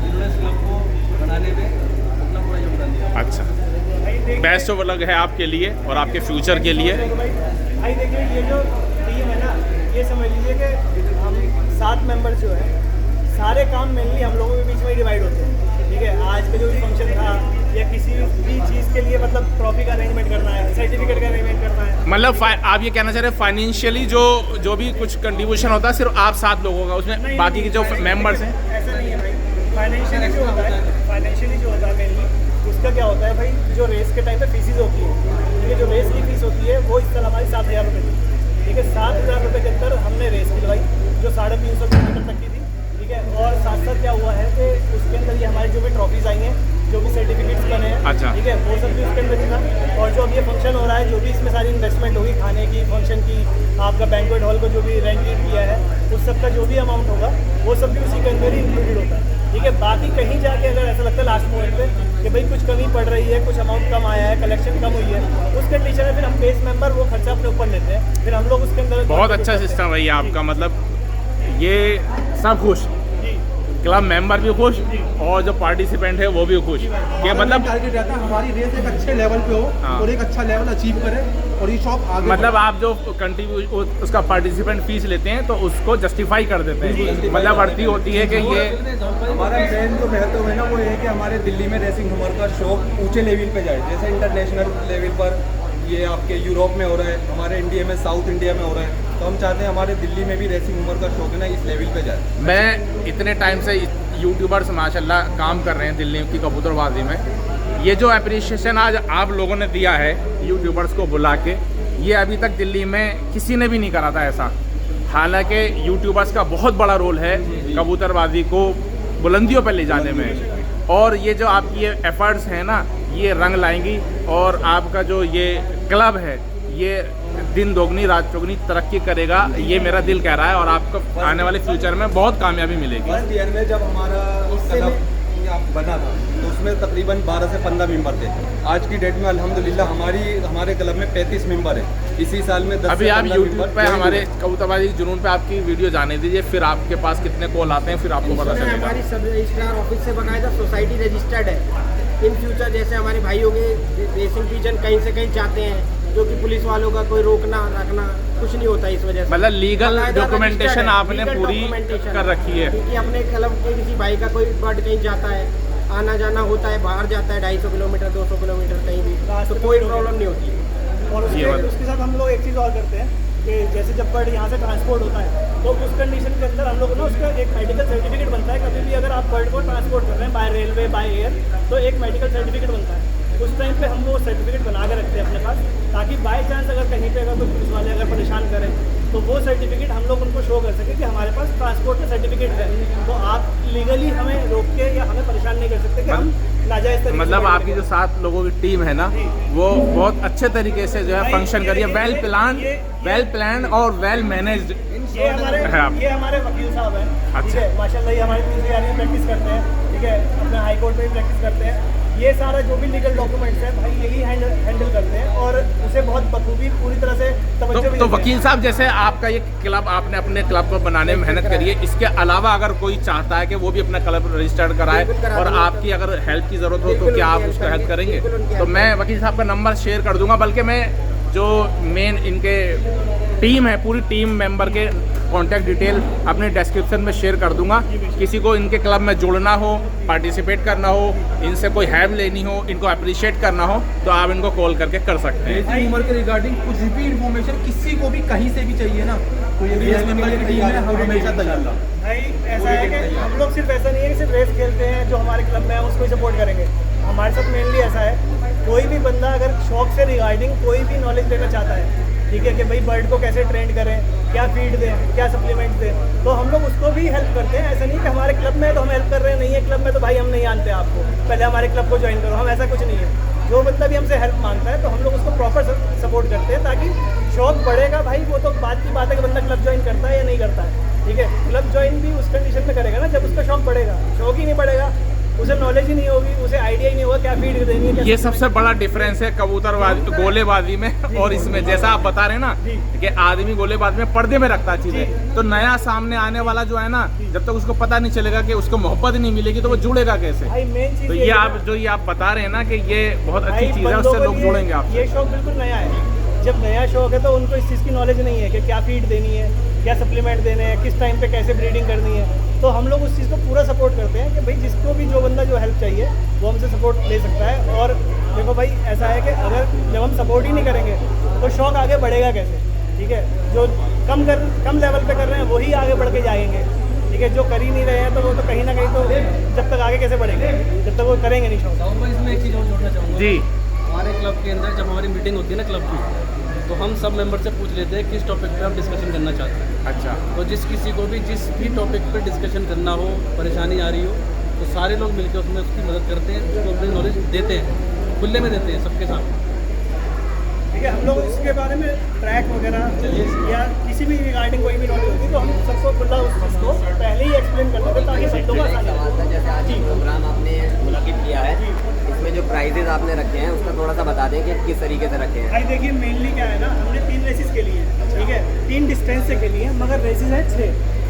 जिन्होंने इस क्लब को बनाने में अपना पूरा योगदान दिया। अच्छा, बेस्ट ऑफ लक है आपके लिए और आपके फ्यूचर के लिए। भाई देखिए, ये जो टीम है ना, ये समझ लीजिए कि हम 7 मेंबर्स जो है, सारे काम मेनली हम लोगों के बीच में ही डिवाइड होते हैं। ठीक है, आज का जो भी फंक्शन था या किसी भी चीज़ के लिए मतलब ट्रॉफी का अरेंजमेंट करना है, सर्टिफिकेट का अरेंजमेंट करना है, मतलब आप ये कहना चाह रहे हैं फाइनेंशियली जो भी कुछ कंट्रीब्यूशन होता है सिर्फ आप 7 लोगों का, उसमें बाकी के जो मेंबर्स हैं? ऐसा नहीं है भाई। फाइनेंशियली जो होता है मेनली उसका क्या होता है भाई, जो रेस के टाइम पे फीसिस होती है, ठीक है, जो रेस की फीस होती है वो इस साल हमारी 7,000 रुपये थी। ठीक है, 7,000 रुपये के अंदर हमने रेस दिलवाई जो 350 किलोमीटर तक की थी। ठीक है, और साथ साथ क्या हुआ है कि उसके अंदर ये हमारी जो भी ट्रॉफीज आई हैं, जो भी सर्टिफिकेट्स बने हैं, अच्छा, ठीक है, वो सब भी उसके अंदर ही था। और जो अब ये फंक्शन हो रहा है, जो भी इसमें सारी इन्वेस्टमेंट होगी, खाने की, फंक्शन की, आपका बैंक्वेट हॉल को जो भी रेंट किया है, उस सब का जो भी अमाउंट होगा वो सब भी उसी के अंदर ही इंक्लूडेड होता है। ठीक है, बाकी कहीं जाके अगर ऐसा लगता है लास्ट मोमेंट पे कि भाई कुछ कमी पड़ रही है, कुछ अमाउंट कम आया है, कलेक्शन कम हुई है, उस कंडीशन में फिर हम बेस मेंबर वो खर्चा अपने ऊपर लेते हैं, फिर हम लोग उसके अंदर। बहुत अच्छा सिस्टम है ये आपका, मतलब ये सब खुश, क्लब मेंबर भी खुश और जो पार्टिसिपेंट है वो भी खुश कि मतलब टारगेट रहता है हमारी रेस एक अच्छे लेवल पे हो और एक अच्छा लेवल अचीव करे और ये शॉप आगे मतलब आप जो कंट्रीब्यूट उसका पार्टिसिपेंट फीस लेते हैं तो उसको जस्टिफाई कर देते हैं, मतलब बढ़ती होती है कि ये हमारा मेन जो महत्व है ना वो ये है कि हमारे दिल्ली में रेसिंग हमर का शौक ऊंचे लेवल पे जाए। जैसे इंटरनेशनल लेवल पर ये आपके यूरोप में हो रहा है, हमारे इंडिया में, साउथ इंडिया में हो रहा है, तो हम चाहते हैं हमारे दिल्ली में भी रेसिंग उमर का शौक है ना इस लेवल पे जाए। मैं इतने टाइम से यूट्यूबर्स माशाल्लाह काम कर रहे हैं दिल्ली की कबूतरबाजी में, ये जो अप्रिशिएशन आज आप लोगों ने दिया है यूट्यूबर्स को बुला के, ये अभी तक दिल्ली में किसी ने भी नहीं करा था ऐसा। हालांकि यूट्यूबर्स का बहुत बड़ा रोल है कबूतरबाजी को बुलंदियों पर ले जाने में, और ये जो आपकी ये एफर्ट्स हैं ना, ये रंग लाएंगी और आपका जो ये क्लब है ये दिन दोगुनी रात चौगुनी तरक्की करेगा, ये मेरा दिल कह रहा है, और आपको आने वाले फ्यूचर में बहुत कामयाबी मिलेगी। फर्स्ट ईयर में जब हमारा क्लब बना था तो उसमें तकरीबन 12 से 15 मेंबर थे। आज की डेट में अल्हम्दुलिल्लाह हमारे क्लब में 35 मेंबर है। इसी साल में 10 अभी आप यूट्यूब पे हमारे कबूतरबाजी जुनून पे आपकी वीडियो जाने दीजिए, फिर आपके पास कितने कॉल आते हैं फिर आपको पता चलेगा। हमारी सब रजिस्ट्रार ऑफिस से बाकायदा सोसाइटी रजिस्टर्ड है। इन फ्यूचर जैसे हमारे भाई हो गए रेसिंग रीजन कहीं से कहीं जाते हैं, जो कि पुलिस वालों का कोई रोकना रखना कुछ नहीं होता इस वजह से। मतलब लीगल डॉक्यूमेंटेशन आपने पूरी कर रखी है, क्योंकि अपने क्लब के किसी भाई का कोई बर्ड कहीं जाता है, आना जाना होता है, बाहर जाता है 250 किलोमीटर 200 किलोमीटर कहीं भी, तो कोई प्रॉब्लम नहीं होती है। और उसके साथ हम लोग एक चीज़ और करते हैं कि जैसे जब बर्ड यहाँ से ट्रांसपोर्ट होता है तो उस कंडीशन के अंदर हम लोग ना उसका एक मेडिकल सर्टिफिकेट बनता है। कभी भी अगर आप बर्ड को ट्रांसपोर्ट कर रहे हैं बाय रेलवे बाय एयर तो एक मेडिकल सर्टिफिकेट बनता है। उस टाइम पे हम वो सर्टिफिकेट बना के रखते हैं अपने पास, ताकि बाय चांस अगर कहीं पे अगर कोई पुलिस वाले अगर परेशान करें तो वो सर्टिफिकेट हम लोग उनको शो कर सकें कि हमारे पास ट्रांसपोर्ट का सर्टिफिकेट है, तो आप लीगली हमें रोक के या हमें परेशान नहीं कर सकते कि हम नाजायज़ तरीके से। मतलब आपकी जो 7 लोगों की टीम है ना वो बहुत अच्छे तरीके से जो है फंक्शन करिए, वेल प्लान और वेल मैनेज्ड। ये हमारे वकील साहब हैं, ठीक है, माशाल्लाह ये हमारी तीसरी यानी प्रैक्टिस करते हैं, ठीक है, अपने हाई कोर्ट में भी प्रैक्टिस करते हैं। ये सारा जो भी लीगल डॉक्यूमेंट्स है भाई यही हैंडल करते हैं और उसे बहुत बखूबी पूरी तरह से तवज्जो भी तो वकील साहब जैसे आपका ये क्लब आपने अपने क्लब को बनाने में मेहनत करी है, इसके अलावा अगर कोई चाहता है कि वो भी अपना क्लब रजिस्टर्ड कराए और आपकी अगर हेल्प की ज़रूरत हो तो क्या आप उसका हेल्प करेंगे? तो मैं वकील साहब का नंबर शेयर कर दूंगा, बल्कि मैं जो मेन इनके टीम है पूरी टीम मेंबर के कॉन्टैक्ट डिटेल अपने डिस्क्रिप्शन में शेयर कर दूंगा। किसी को इनके क्लब में जुड़ना हो, पार्टिसिपेट करना हो, इनसे कोई हेल्प लेनी हो, इनको अप्रिशिएट करना हो तो आप इनको कॉल करके कर सकते हैं। रेसिंग उमर के रिगार्डिंग कुछ भी इन्फॉर्मेशन किसी को भी कहीं से भी चाहिए ना तो ये रेस मेंबर की टीम है, हम हमेशा तैयार। भाई ऐसा है कि हम लोग सिर्फ ऐसा नहीं है कि सिर्फ रेस खेलते हैं जो हमारे क्लब में है उसको ही सपोर्ट करेंगे। हमारे साथ मेनली ऐसा है कोई भी बंदा अगर शौक से रिगार्डिंग कोई भी नॉलेज लेना चाहता है, ठीक है, कि भाई बर्ड को कैसे ट्रेंड करें, क्या फीड दें, क्या सप्लीमेंट्स दें, तो हम लोग उसको भी हेल्प करते हैं। ऐसा नहीं कि हमारे क्लब में तो हम हेल्प कर रहे हैं, नहीं है क्लब में तो भाई हम नहीं जानते आपको, पहले हमारे क्लब को ज्वाइन करो, हम ऐसा कुछ नहीं है। जो बंदा भी हमसे हेल्प मांगता है तो हम लोग उसको प्रॉपर सपोर्ट करते हैं, ताकि शौक बढ़ेगा। भाई वो तो बात की बात है कि बंदा क्लब ज्वाइन करता है या नहीं करता है, ठीक है। क्लब ज्वाइन भी उस कंडीशन में करेगा ना जब उसका शौक बढ़ेगा। शौक ही नहीं बढ़ेगा, उसे नॉलेज ही नहीं होगी, उसे आइडिया ही नहीं होगा क्या फीड देनी है। ये सबसे बड़ा डिफरेंस है कबूतरबाजी गोलेबाजी में और इसमें। जैसा आप बता रहे हैं ना कि आदमी गोलेबाजी में पर्दे में रखता है चीजें, तो नया सामने आने वाला जो है ना, जब तक उसको पता नहीं चलेगा कि उसको मोहब्बत नहीं मिलेगी तो वो जुड़ेगा कैसे। भाई मेन चीज तो ये आप जो ये आप बता रहे हैं ना कि ये बहुत अच्छी चीज है, उससे लोग जुड़ेंगे आपसे। ये शौक बिल्कुल नया है। जब नया शौक है तो उनको इस चीज़ की नॉलेज नहीं है कि क्या फीड देनी है, क्या सप्लीमेंट देने हैं, किस टाइम पे कैसे ब्रीडिंग करनी है। तो हम लोग उस चीज़ को पूरा सपोर्ट करते हैं कि भाई जिसको भी जो बंदा जो हेल्प चाहिए वो हमसे सपोर्ट ले सकता है। और देखो भाई ऐसा है कि अगर जब हम सपोर्ट ही नहीं करेंगे तो शौक आगे बढ़ेगा कैसे, ठीक है। जो कम लेवल पे कर रहे हैं वही आगे बढ़ के जाएंगे, ठीक है। जो कर ही नहीं रहे हैं तो वो तो कहीं ना कहीं तो जब तक आगे कैसे बढ़ेंगे जब तक वो करेंगे नहीं शौक। और मैं इसमें एक चीज़ और जोड़ना चाहूँगा जी। हमारे क्लब के अंदर जब हमारी मीटिंग होती है ना क्लब की, तो हम सब मेंबर से पूछ लेते हैं किस टॉपिक पे हम डिस्कशन करना चाहते हैं। अच्छा। तो जिस किसी को भी जिस भी टॉपिक पे डिस्कशन करना हो, परेशानी आ रही हो, तो सारे लोग मिलकर उसमें उसकी मदद करते हैं, उसको अपनी नॉलेज देते हैं, खुले में देते हैं सबके सामने। ठीक है। हम लोग इसके बारे में ट्रैक वगैरह या किसी भी रिगार्डिंग कोई भी नॉलेज होती है तो हम सबको खुला उस चीज़ को पहले ही एक्सप्लेन कर देते हैं ताकि सब लोग आसानी हो। जैसे आज प्रोग्राम आपने मुनाकिब किया है, इसमें जो प्राइजेज आपने रखे हैं उसका थोड़ा सा बता दें कि किस तरीके से रखे हैं। भाई देखिए मेनली क्या है ना, हमने 3 रेसेस के लिए, ठीक है, 3 डिस्टेंस से के लिए, मगर रेसेस है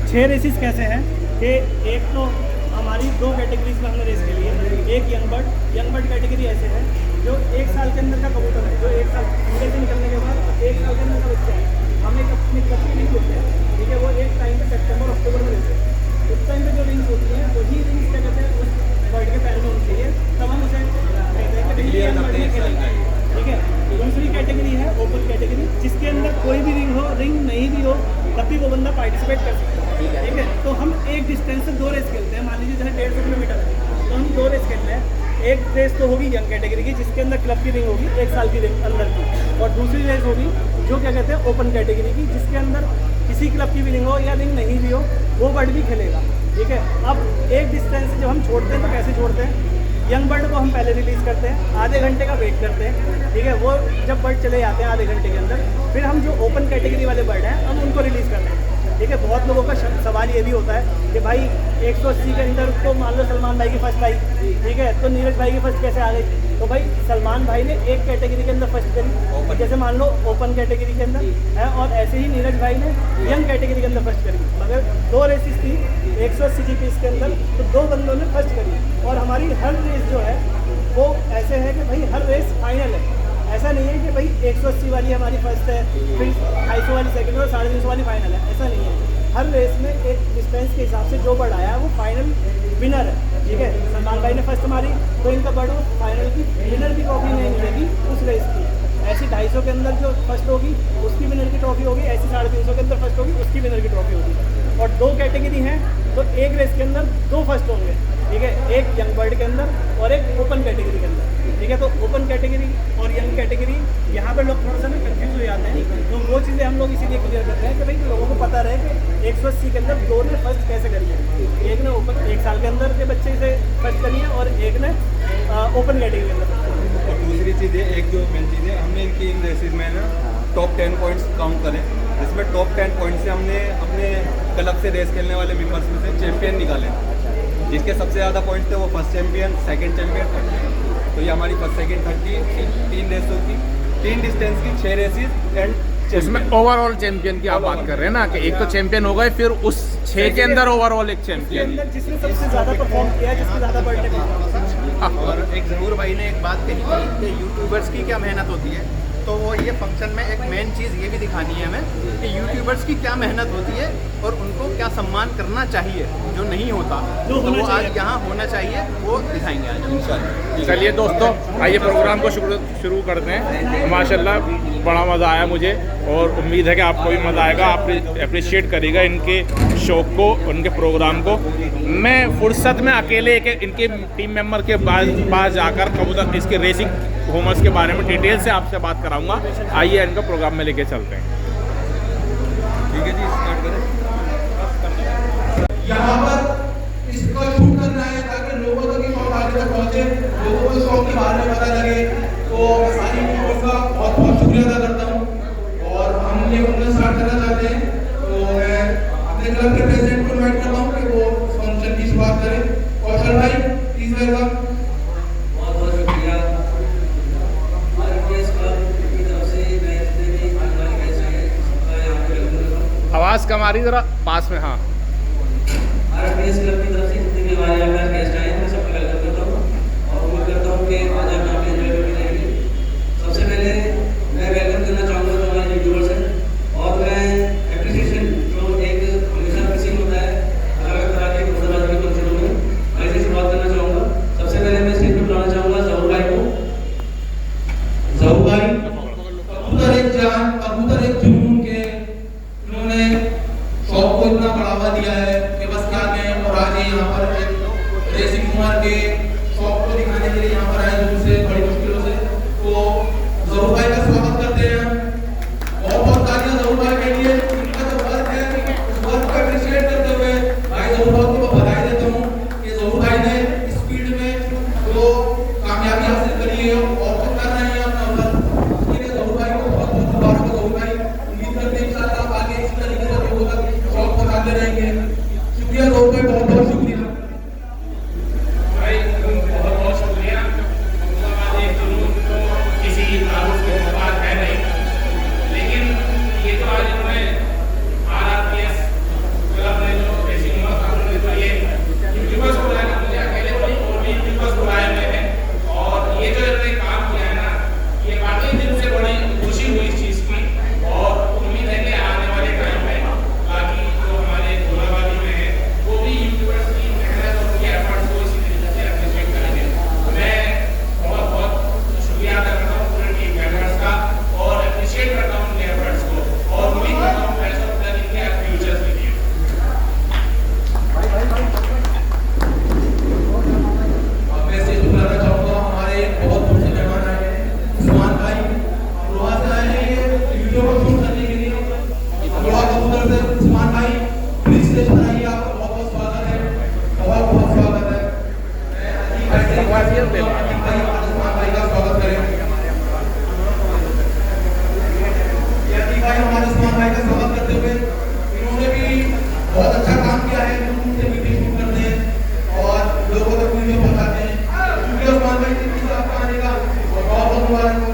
6 रेसेस कैसे हैं कि एक तो हमारी 2 कैटेगरीज में हमने रेस के लिए। एक यंग बर्ड कैटेगरी ऐसे है जो 1 साल के अंदर का कबूतर है, जो 1 साल अंडे से निकलने के बाद 1 साल के अंदर का बच्चा है, हम एक अपनी क्लब की रिंग होते हैं, ठीक है। वो एक टाइम पे सितंबर अक्टूबर में लेते हैं। उस टाइम पे जो रिंग्स होती हैं वही रिंग्स क्या कहते हैं उस बर्ड के पैर में होनी चाहिए, तब हम उसे कहते हैं कि यंग बर्ड में खेलेंगे, ठीक है। दूसरी कैटेगरी है ओपन कैटेगरी, जिसके अंदर कोई भी रिंग हो, रिंग नहीं भी हो तब भी वो बंदा पार्टिसिपेट कर सकता है, ठीक है। तो हम एक डिस्टेंस से 2 रेस खेलते हैं। मान लीजिए जैसे 150 किलोमीटर है तो हम 2 रेस खेलते हैं। एक रेस तो होगी यंग कैटेगरी की जिसके अंदर क्लब की रिंग होगी 1 साल की रिंग अंदर की, और दूसरी रेस होगी जो क्या कहते हैं ओपन कैटेगरी की, जिसके अंदर किसी क्लब की भी रिंग हो या रिंग नहीं भी हो वो बर्ड भी खेलेगा, ठीक है। अब एक डिस्टेंस से जब हम छोड़ते हैं तो कैसे छोड़ते हैं, यंग बर्ड को हम पहले रिलीज़ करते हैं, आधे घंटे का वेट करते हैं, ठीक है। वो जब बर्ड चले जाते हैं आधे घंटे के अंदर, फिर हम जो ओपन कैटेगरी वाले बर्ड हैं हम उनको रिलीज़ करते हैं, ठीक है। बहुत लोगों का सवाल ये भी होता है कि भाई 180 के अंदर तो मान लो सलमान भाई की फर्स्ट आई, ठीक है, तो नीरज भाई की फर्स्ट कैसे आ गई। तो भाई सलमान भाई ने एक कैटेगरी के अंदर फर्स्ट करी, और जैसे मान लो ओपन कैटेगरी के अंदर है, और ऐसे ही नीरज भाई ने यंग कैटेगरी के अंदर फर्स्ट करी। मगर 2 रेसेस थी 180 GPs के अंदर, तो 2 बंदों ने फर्स्ट करी। और हमारी हर रेस जो है वो ऐसे है कि भाई हर रेस फाइनल है। ऐसा नहीं है कि भाई 180 वाली हमारी फर्स्ट है, फिर 250 वाली सेकंड और 350 वाली फाइनल है, ऐसा नहीं है। हर रेस में एक डिस्टेंस के हिसाब से जो बर्ड आया है वो फाइनल विनर है, ठीक है। सलमान भाई ने फर्स्ट मारी तो इनका बर्ड फाइनल की विनर की ट्रॉफी नहीं मिलेगी उस रेस की। ऐसी 250 के अंदर जो फर्स्ट होगी उसकी विनर की ट्रॉफी होगी, ऐसी 350 के अंदर फर्स्ट होगी उसकी विनर की ट्रॉफी होगी। और 2 कैटेगरी हैं तो एक रेस के अंदर 2 फर्स्ट होंगे, ठीक है, एक यंग बर्ड के अंदर और एक ओपन कैटेगरी के अंदर, ठीक है। तो ओपन कैटेगरी और यंग कैटेगरी यहाँ पर लोग थोड़ा सा ना कन्फ्यूज हो जाते हैं, तो वो चीज़ें हम लोग इसीलिए क्लियर करते हैं कि भाई लोगों को पता रहे कि 180 के अंदर 2 ने फर्स्ट कैसे करी है। एक ने ओपन 1 साल के अंदर के बच्चे से फर्स्ट करी है और एक ने ओपन कैटेगरी के अंदर। और दूसरी चीज़ है, एक जो मेन चीज़ है, हमने इनकी इन रेसेज में ना टॉप 10 पॉइंट्स काउंट करें, जिसमें टॉप 10 पॉइंट से हमने अपने क्लब से रेस खेलने वाले मेंबर्स में से चैंपियन निकाले, जिसके सबसे ज़्यादा पॉइंट्स थे वो first champion, second champion, third champion. तो ये हमारी फर्स्ट सेकंड थर्ड की 3 रेसों की 3 डिस्टेंस की 6 रेसेस एंड उसमें ओवरऑल चैंपियन की आप बात कर रहे हैं ना कि एक तो चैंपियन हो गए, फिर उस 6 के अंदर ओवरऑल एक चैंपियन, जिसने सबसे ज़्यादा परफॉर्म किया, जिसके ज़्यादा बर्थडे किया। और एक ज़रूर भाई ने एक बात कही थी कि यूट्यूबर्स की क्या मेहनत होती है, तो वो ये फंक्शन में एक मेन चीज़ ये भी दिखानी है हमें कि यूट्यूबर्स की क्या मेहनत होती है और उनको क्या सम्मान करना चाहिए जो नहीं होता, तो वो आज यहाँ होना चाहिए, वो दिखाएंगे आज। चलिए दोस्तों, आइए प्रोग्राम को शुरू करते हैं। माशाल्लाह बड़ा मज़ा आया मुझे और उम्मीद है कि आपको भी मज़ा आएगा, आप अप्रिशिएट करिएगा इनके शौक़ को, उनके प्रोग्राम को। मैं फुर्सत में अकेले एक इनके टीम मेंबर के पास जाकर कबूतर इसके रेसिंग होमर्स के बारे में डिटेल से आपसे बात कराऊंगा। आइए इनका प्रोग्राम में लेके चलते हैं। ठीक है जी, स्टार्ट करें। यहाँ पर इसका शूट करना है ताकि लोगों तक ये शॉप आगे तक पहुँचे, लोगों को शॉप के बारे में पता लगे। तो मैं सारी यूट्यूबर्स का बहुत बहुत शुक्रिया अदा करता हूँ और हम ये फंक्शन स्टार्ट करना चाहते हैं। तो मैं अपने क्लब के प्रेसिडेंट को इन्वाइट करता हूँ कि वो फंक्शन की शुरुआत करें। कौशल भाई प्लीज वेलकम। बहुत बहुत शुक्रिया। आरपीएस क्लब की तरफ से मैं जितने भी आने वाले गेस्ट हैं सबका यहाँ पे वेलकम करता हूँ। आवाज़ कम आ रही ज़रा पास में। हाँ, आरपीएस क्लब की तरफ से जितने भी हमारे यहाँ पर गेस्ट आए हैं मैं सबका वेलकम करता हूँ और उम्मीद करता हूँ कि आज आप यहाँ पे एंजॉय करके जाएंगे। सबसे पहले मैं वेलकम करना चाहूँगा जो हमारे यूट्यूबर्स हैं और मैं एप्रिसिएशन जो एक हमेशा किसी को होता है अलग अलग तरह के मुद्देबाजी के फंक्शनों में, ऐसे शुरुआत करना चाहूँगा। सबसे पहले मैं स्टेज पर बुलाना चाहूँगा जहूर भाई को। जहूर भाई कबूतर एक जान, कबूतर एक जुनून के इन्होंने शौक को इतना बढ़ावा दिया है कि बस क्या कहें। और आज ये यहाँ पर एक रेसिंग उमर के शौक को दिखाने के लिए यहाँ पर आए दूर से, बड़ी मुश्किलों से। तो जहूर भाई का स्वागत करते हैं। बहुत बहुत तालियां जहूर भाई के लिए। इनका जो वर्क है उस वर्क को अप्रिशिएट करते हुए भाई जहूर भाई को बधाई देता हूँ कि जहूर भाई ने इस फील्ड में जो कामयाबी हासिल करी है और तो कर रहे हैं अपना वर्क, उसके लिए जहूर भाई को बहुत बहुत मुबारक हो। जहूर भाई उम्मीद करते हैं इंशाअल्लाह आप आगे इसी तरीके से लोगों तक शौक पहुंचाते रहेंगे। शुक्रिया जहूर भाई, बहुत बहुत शुक्रिया। भाई बहुत बहुत शुक्रिया। एक जुनून तो किसी तारुफ के मुताबिक है नहीं, लेकिन ये तो आज इन्होंने आरआरपीएस क्लब ने जो रेसिंग उमर कानून ने तो ये यूट्यूबर्स को बुलाया, मुझे अकेले को नहीं और भी यूट्यूबर्स बुलाए हुए हैं। और ये जो इन्होंने काम किया है ना, ये वाकई दिल से बड़ी खुशी हुई इस चीज़ की। और उम्मीद है कि आने वाले टाइम में बाकी जो हमारे गोलाबाजी में है वो भी यूट्यूबर्स की मेहनत और उनके एफर्ट्स को इसी तरीके से अप्रिशिएट करेंगे। मैं बहुत बहुत शुक्रिया अदा करता हूँ पूरे टीम मेंबर्स का और अप्रिशिएट करता हूँ उनके एफर्ट्स को और उम्मीद करता हूँ बेस्ट ऑफ लक इनके फ्यूचर्स के लिए। अब मैं स्टेज पर बुलाना चाहूँगा हमारे बहुत दूर से मेहमान आए हैं, उस्मान भाई रोहा से आए हैं ये वीडियो को शूट करने के लिए। रोहा कबूतर से उस्मान भाई प्लीज स्टेज पर आइए, आपका बहुत बहुत स्वागत है, बहुत बहुत स्वागत है। मैं अजीब भाई से रिक्वेस्ट करता हूँ अजीब भाई उस्मान भाई का स्वागत करें। ये अजीब भाई हमारे उस्मान भाई का स्वागत करते हुए इन्होंने भी बहुत अच्छा काम किया है। उनसे वीडियो शूट करते हैं और लोगों तक वीडियो पहुंचाते हैं। शुक्रिया उस्मान भाई जी आपका आने का और बहुत बहुत मुबारक हो।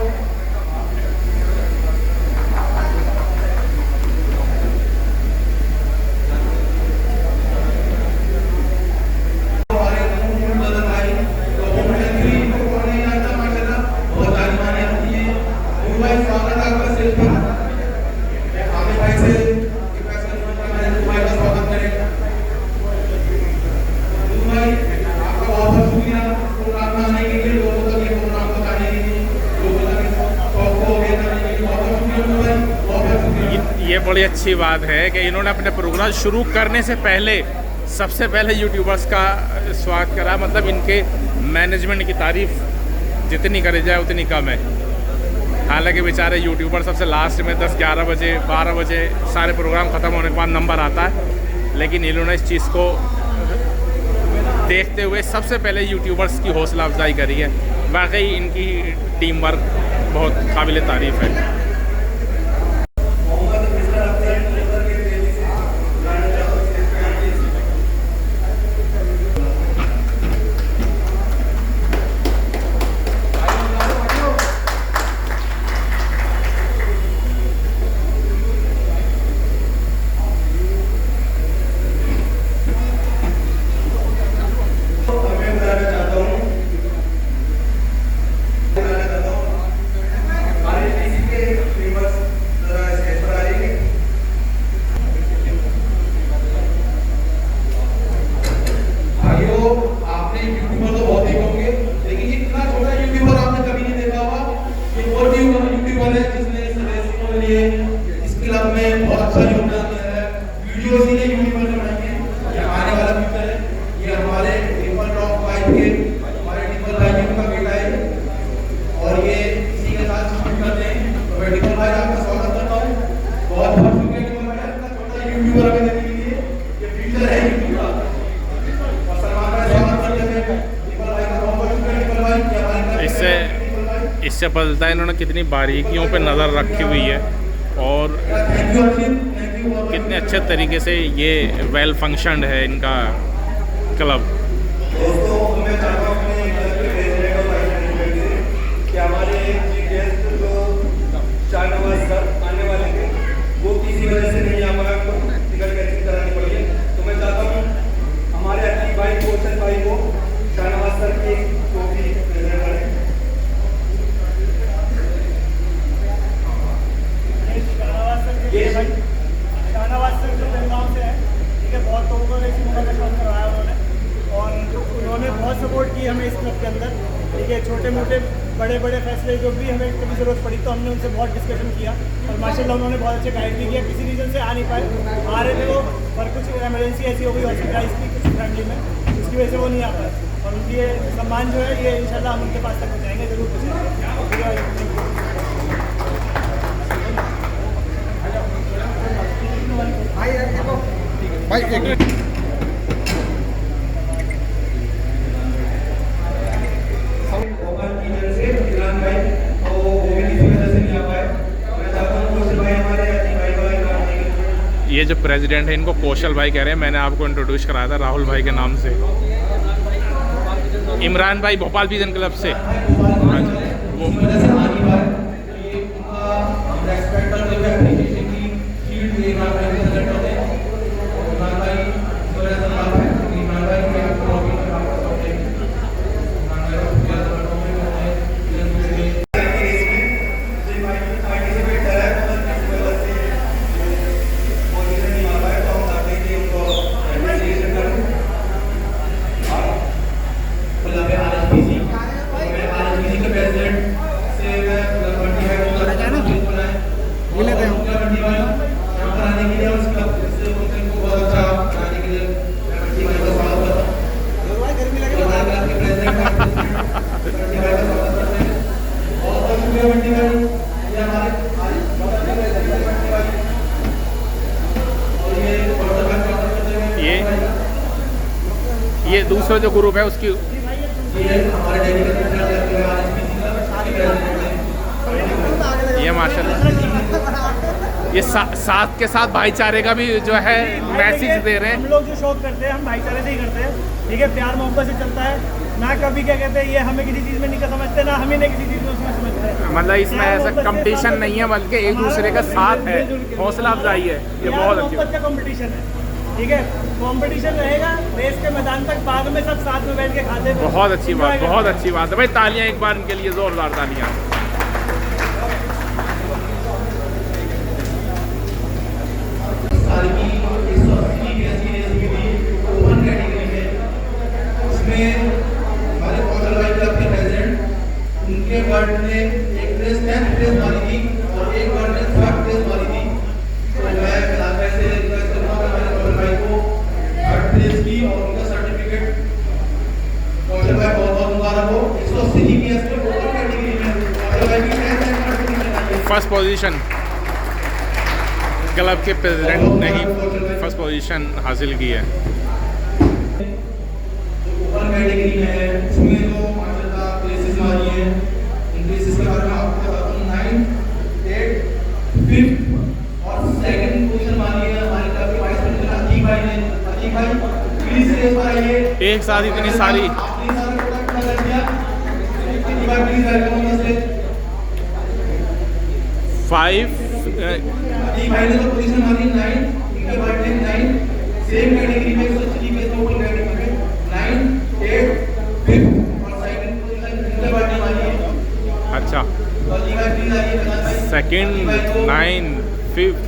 हमारे ब्रदर भाई तो होम डिलीवरी को पढ़ने जाता माशाल्लाह बहुत तारीफाने होती है। भाई स्वागत है आपका स्टेज पर। आमिर भाई से रिक्वेस्ट करूंगा कि भाई का स्वागत करें। भाई आपका बहुत बहुत शुक्रिया प्रोग्राम में आने के लिए, लोगों तक ये प्रोग्राम बताने के लिए, लोगों तक इस शौक को आगे करने के लिए बहुत बहुत शुक्रिया भाई, बहुत बहुत शुक्रिया। ये बड़ी अच्छी बात है कि इन्होंने अपने प्रोग्राम शुरू करने से पहले सबसे पहले यूट्यूबर्स का स्वागत करा। मतलब इनके मैनेजमेंट की तारीफ जितनी करी जाए उतनी कम है। हालांकि बेचारे यूट्यूबर सबसे लास्ट में 10-11 बजे 12 बजे सारे प्रोग्राम ख़त्म होने के बाद नंबर आता है, लेकिन इन्होंने इस चीज़ को देखते हुए सबसे पहले यूट्यूबर्स की हौसला अफजाई करी है। वाकई इनकी टीम वर्क बहुत काबिल तारीफ़ है। हमारे इससे पता चलता है इन्होंने कितनी बारीकियों पे नज़र रखी हुई है और कितने अच्छे तरीके से ये वेल फंक्शनड है इनका क्लब। दोस्तों मैं चाहता हूँ अपने क्लब के प्रेसिडेंट और वाइस प्रेसिडेंट से कि हमारे एक चीफ गेस्ट जो शाहनवाज सर आने वाले थे वो किसी वजह से नहीं आ पाया, तो टिकट कैंसिल करानी पड़ी है। तो मैं चाहता हूँ हमारे अतीक भाई कौशल भाई को शाहनवाज सर की ट्रॉफी प्रेजेंट करें। शाहनवाज सर जो बेलगांव से है, ठीक है, बहुत लोगों को रेसिंग का शौक करवाया उन्होंने और उन्होंने बहुत सपोर्ट की हमें इस क्लब के अंदर, ठीक है। छोटे मोटे बड़े बड़े फैसले जो भी हमें कभी ज़रूरत पड़ी तो हमने उनसे बहुत डिस्कशन किया और माशाल्लाह उन्होंने बहुत अच्छे गाइड भी किया। किसी रीज़न से आ नहीं पाए, आ रहे थे वो, पर कुछ इमरजेंसी ऐसी हो गई हॉस्पिटलाइज की कुछ फैमिली में, उसकी वजह से वो नहीं आ पाए और उनकी ये सम्मान जो है ये इंशाल्लाह हम उनके पास तक पहुँचाएंगे, ज़रूर पहुँचाएंगे। भाई एक मिनट ओपन की वजह से इमरान भाई तो वो भी किसी वजह से नहीं आ पाए। मैं चाहता हूँ कौशल भाई हमारे अतीक भाई का काम देंगे। ये जो प्रेसिडेंट है इनको कौशल भाई कह रहे हैं, मैंने आपको इंट्रोड्यूस कराया था राहुल भाई के नाम से। इमरान भाई भोपाल विजन क्लब से वो ये दूसरा जो ग्रुप है उसकी ये माशाल्लाह ये साथ के साथ भाईचारे का भी जो है मैसेज दे रहे हैं। हम लोग जो शौक करते हैं हम भाईचारे से ही करते हैं, ठीक है, प्यार मोहब्बत से चलता है ना। कभी क्या कहते हैं ये हमें किसी चीज़ में नहीं समझते ना हमें किसी चीज़ में उसमें समझते हैं। मतलब इसमें ऐसा कंपटीशन नहीं है बल्कि एक दूसरे का साथ है, हौसला अफजाई है, ये बहुत अच्छी मोहब्बत का कंपटीशन है, ठीक है। कंपटीशन रहेगा रेस के मैदान तक, बाद में सब साथ में बैठ के खाते हैं। बहुत अच्छी बात, बहुत अच्छी बात है भाई। तालियां एक बार इनके लिए, जोरदार तालियां। उनके वर्ड ने एक रेस 10th रेस मारी थी और एक वर्ड ने 3rd रेस मारी थी। तो मैं ऐसे रिक्वेस्ट करूंगा हमारे कौशल भाई को 3rd रेस की और उनका सर्टिफिकेट। कौशल भाई बहुत बहुत मुबारक हो। 180 जीपीएस के ओपन कैटेगरी में कौशल भाई की फर्स्ट पोजीशन क्लब के प्रेसिडेंट ने ही फर्स्ट पोजीशन हासिल की है। ओपन कैटेगरी में है इसमें जो माशाल्लाह प्लेसेस मारी है, इन प्लेसेस के बारे में आपको बताता हूं। 9th 8th 5th और 2nd पोजीशन मारी है हमारे क्लब के वाइस प्रेसिडेंट अतीक भाई ने। अतीक भाई प्लीज रेस पर आइए। एक साथ इतनी सारी अतीक भाई please welcome on the stage. 5 Atiq भाई ने जो पोजीशन मारी 9 इनके वर्ड ने 9 सेम कैटेगरी में 180 में ओपन कैटेगरी में 9 8 5th और 2nd पोजीशन इनके वर्ड ने मारी है। अच्छा, अतीक भाई प्लीज आइए बता भाई 2nd 9 5th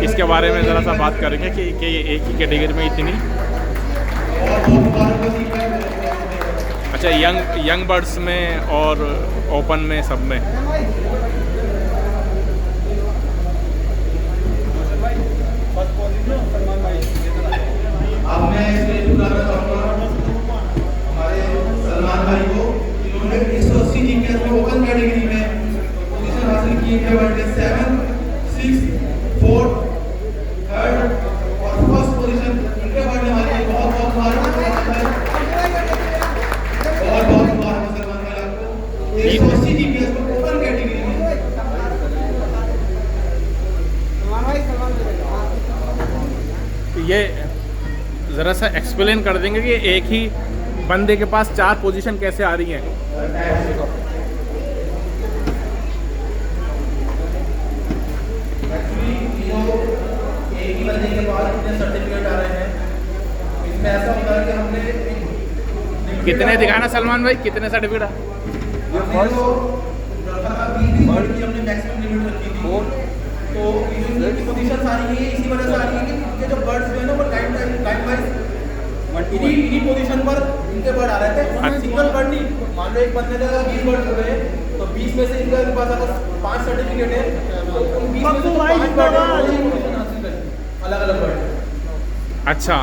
इसके बारे में ज़रा सा बात करेंगे कि ये एक ही कैटेगरी में इतनी। अच्छा, यंग बर्ड्स में और ओपन में सब में। अब मैं स्टेज बुलाना चाहूँगा हमारे सलमान भाई को, जिन्होंने 180 जीपीएस में ओपन कैटेगरी में पोजीशन हासिल की है। World 7th 6th 4th 3rd और 1st पोजीशन इनके वर्ल्ड में हमारी बहुत बहुत मुबारक। बहुत बहुत मुबारक सलमान भाई आपको। 180 जीपीएस ज़रा सा एक्सप्लेन कर देंगे कि एक ही बंदे के पास 4 पोजीशन कैसे आ रही हैं? एक ही बंदे के पास कितने सर्टिफिकेट आ रहे हैं, इसमें ऐसा होता है कि हमने कितने दिखाना सलमान भाई, कितने सर्टिफिकेट? बर्ड की हमने मैक्सिमम लिमिट रखी थी, तो इनकी पोजीशन आ रही है इसी वजह से आ रही है कि इनके जो बर्ड्स जो है ना वो टाइम वाइज इन्हीं पोजीशन पर इनके बर्ड आ रहे थे। सिंगल बर्ड नहीं, मान लो एक बंदे का 20 बर्ड हो गए तो 20 में से इनके पास अगर 5 सर्टिफिकेट है तो उन 20 में से 5 बर्ड अलग अलग बर्ड। अच्छा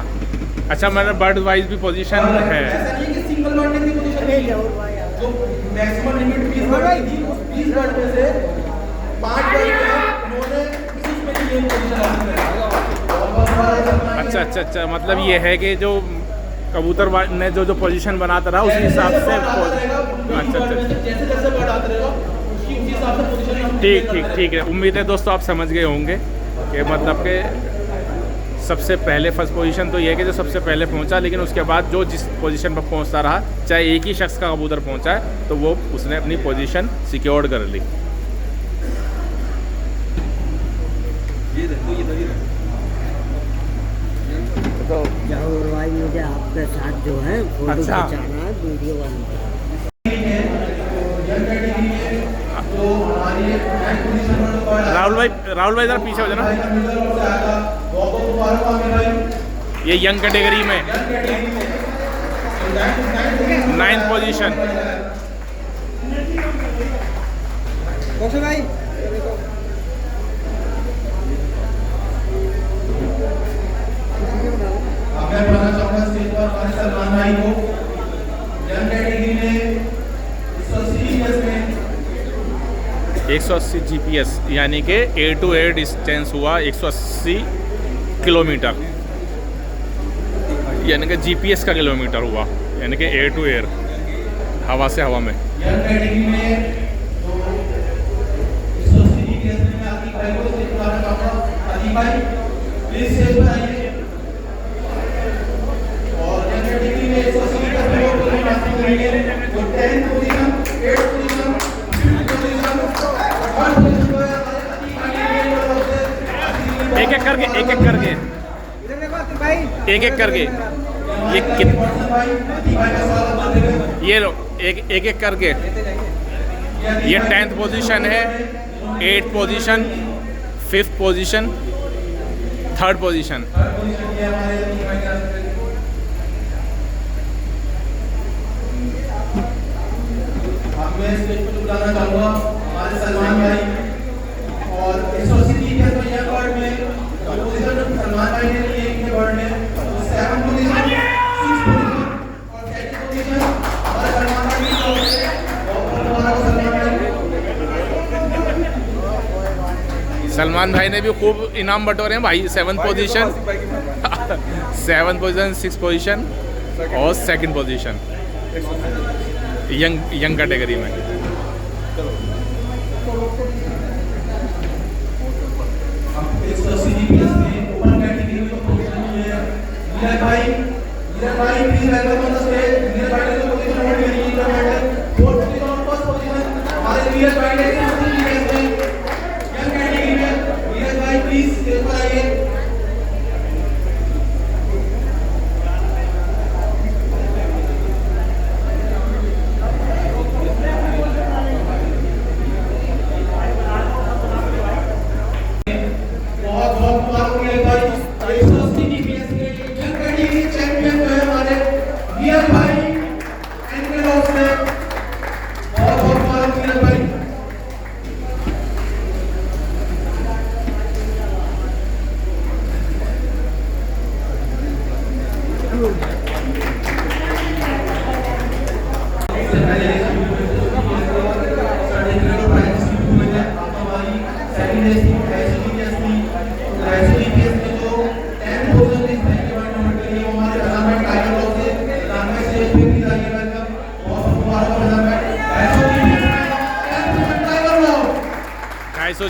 अच्छा, मतलब बर्ड वाइज भी पोजीशन है, ऐसा नहीं कि सिंगल बर्ड की पोजीशन नहीं है। जो मैक्सिमम लिमिट 20 बर्ड थी, उस 20 बर्ड में से 5 बर्ड उन्होंने इस में ये पोजीशन हासिल करी। अच्छा अच्छा अच्छा, मतलब ये है कि जो कबूतर ने जो पोजीशन बनाता रहा उसी हिसाब से। अच्छा अच्छा, जैसे जैसे बर्ड आते रहेगा उसी हिसाब से पोजीशन। ठीक ठीक ठीक है, उम्मीद है दोस्तों आप समझ गए होंगे कि मतलब के सबसे पहले फर्स्ट पोजीशन तो ये है कि जो सबसे पहले पहुंचा, लेकिन उसके बाद जो जिस पोजीशन पर पहुंचता रहा, चाहे एक ही शख्स का कबूतर पहुंचा है, तो वो उसने अपनी पोजीशन सिक्योर्ड कर ली। जहूर भाई मुझे आपके साथ जो है फोटो अच्छा। खिंचाना है, वीडियो बनना है। राहुल भाई जरा पीछे हो जाना। ये यंग कैटेगरी में 9th पोजीशन। भाई मैं बताना चाहूँगा स्टेज पर हमारे सलमान भाई को यंग कैटेगरी में 180 GPS यानी कि एयर टू एयर डिस्टेंस हुआ 180 किलोमीटर, यानी कि GPS का किलोमीटर हुआ, यानी कि एयर टू एयर, हवा से हवा में। यंग कैटेगरी में तो 180 GPS में मैं आपकी भाई को स्टेज पर आना चाहूँगा। अजीब भाई प्लीज स्टेज पर आइए। और यंग कैटेगरी में 180 GPS में वो हासिल करेंगे तो 10th position, 8th position, 5th position, एक एक करके ये लो, एक एक करके। ये 10th पोजीशन है, 8th position, 5th position, 3rd position. मैं स्टेज पर बुलाना चाहूँगा हमारे सलमान भाई। और 180 GPS में यह बर्ड में पोजीशन सलमान भाई ने लिए एक बर्ड में 7th पोजीशन, 6th पोजीशन और 7th पोजीशन हमारे सलमान भाई ने और हमारा सलमान भाई ने भी खूब इनाम बटोरे हैं भाई। 7th position, 7th position, 6th position और 2nd पोजीशन यंग कैटेगरी में।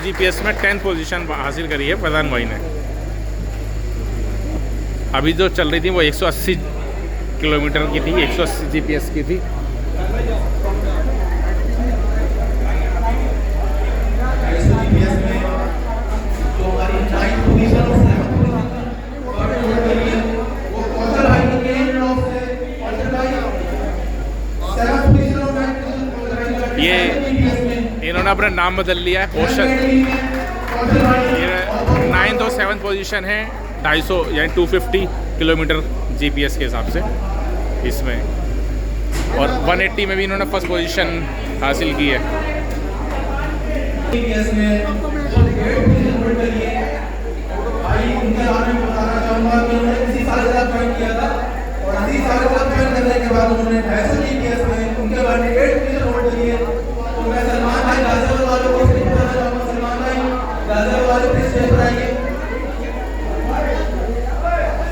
GPS में 10th पोजीशन हासिल करी है प्रधान भाई ने। अभी जो चल रही थी वो 180 किलोमीटर की थी, 180 GPS की थी। ये इन्होंने अपना नाम बदल लिया है, कौशल। ये 9th और 7th पोजीशन है, 250 यानी 250 किलोमीटर GPS के हिसाब से इसमें। और 180 में भी इन्होंने फर्स्ट पोजीशन हासिल की है।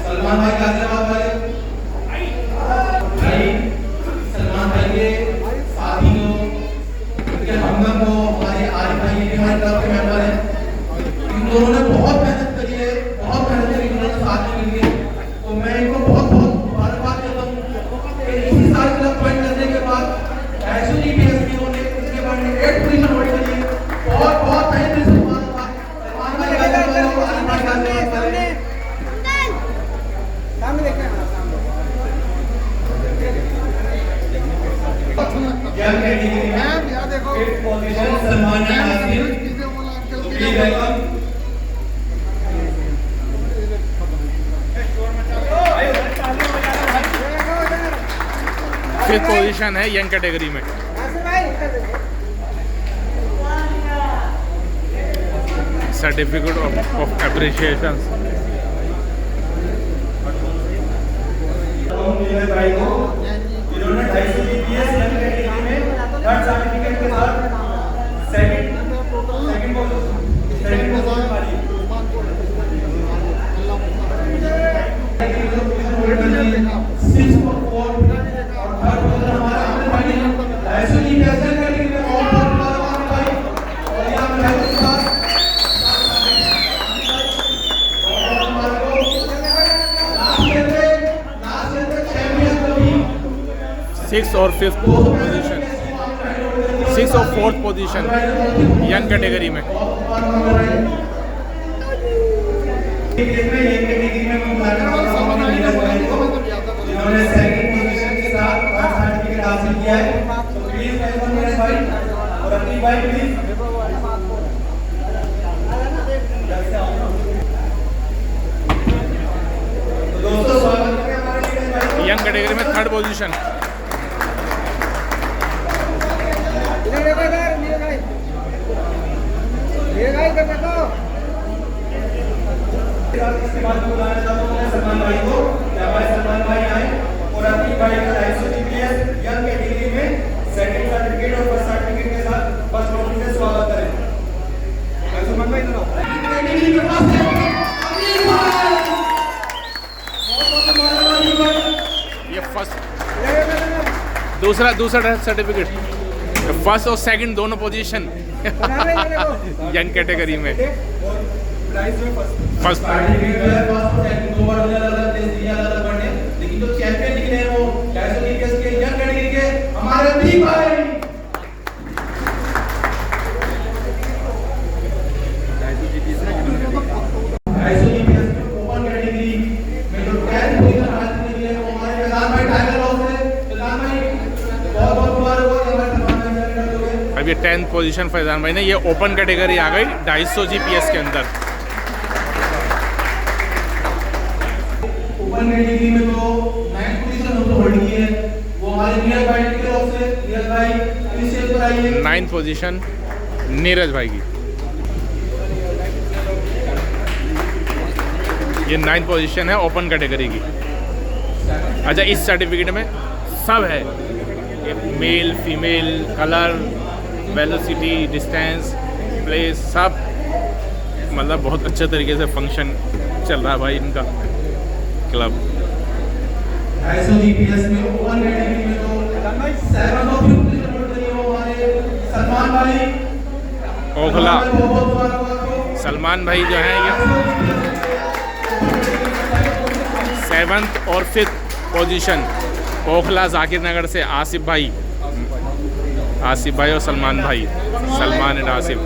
सलमान भाई गाजियाबाद वाले भाई, सलमान भाई के साथी हो, हमदम हो, हमारे आरिफ भाई ये भी हमारे क्लब के मेंबर हैं। इन दोनों ने बहुत मेहनत करी है, बहुत मेहनत करी इन्होंने साथ में मिलके। तो मैं इनको बहुत बहुत मुबारकबाद देता हूँ कि इसी साल क्लब ज्वाइन करने के बाद 250 GPS में उन्होंने इसके बाद 8 पोजीशन होल्ड करी है। बहुत बहुत तहे दिल से मुबारकबाद सलमान भाई गाजियाबाद वाले को, आरिफ भाई गाजियाबाद वाले। यंग कैटेगरी में देखो पोजीशन सलमान ने हासिल की है। फिफ्थ पोजीशन है यंग कैटेगरी में। Certificate of appreciation. इन्होंने 250 GPS कैटेगरी में थर्ड सर्टिफिकेट के साथ सेकंड पोजीशन पाई। सिक्स और फिफ्थ पोजीशन, 6 और 4th पोजीशन यंग कैटेगरी में। इन्होंने सेकंड पोजीशन के साथ फर्स्ट सर्टिफिकेट हासिल किया है। तो प्लीज वेलकम मेरे भाई और अपनी भाई प्लीज। तो दोस्तों स्वागत है हमारे यंग कैटेगरी में थर्ड पोजीशन। सलमान भाई को, सलमान भाई आए और अपनी भाई का 250 GPS यंग कैटेगरी में सेकंड सर्टिफिकेट और फर्स्ट सर्टिफिकेट के साथ फर्स्ट राउंड से स्वागत करें। सलमान भाई इधर आओ। कैटेगरी में फर्स्ट ये फर्स्ट दूसरा सर्टिफिकेट, फर्स्ट और सेकंड दोनों पोजीशन यंग कैटेगरी में। फर्स्ट लेकिन जो चैंपियन निकले हैं वो 250 GPS के यंग कैटेगरी के हमारे दीप भाई। ओपन कैटेगरी में जो 10th पोजीशन हासिल की है वो हमारे प्रधान भाई टाइगर हाउस से। प्रधान भाई बहुत बहुत मुबारक हो, हमारे प्रधान भाई कर दोगे। अब ये 10th पोजीशन फैजान भाई ने, ये ओपन कैटेगरी आ गई 250 GPS के अंदर। ओपन कैटेगरी में तो 9th पोजीशन हमने होल्ड की है, वो हमारे नीरज भाई की तरफ से। नीरज भाई इनिशियल पर आइए। 9th पोजीशन नीरज भाई की। ये 9th पोजीशन है ओपन कैटेगरी की। अच्छा, इस सर्टिफिकेट में सब है, male female, colour, velocity, distance, place, सब मतलब बहुत अच्छे तरीके से फंक्शन चल रहा है भाई इनका क्लब। 250 GPS में ओपन कैटेगरी में तो 750 हमारे सलमान भाई ओखला। सलमान भाई जो हैं ये 7th और 5th पोजीशन ओखला जाकिर नगर से आसिफ भाई और सलमान भाई, सलमान एंड आसिफ।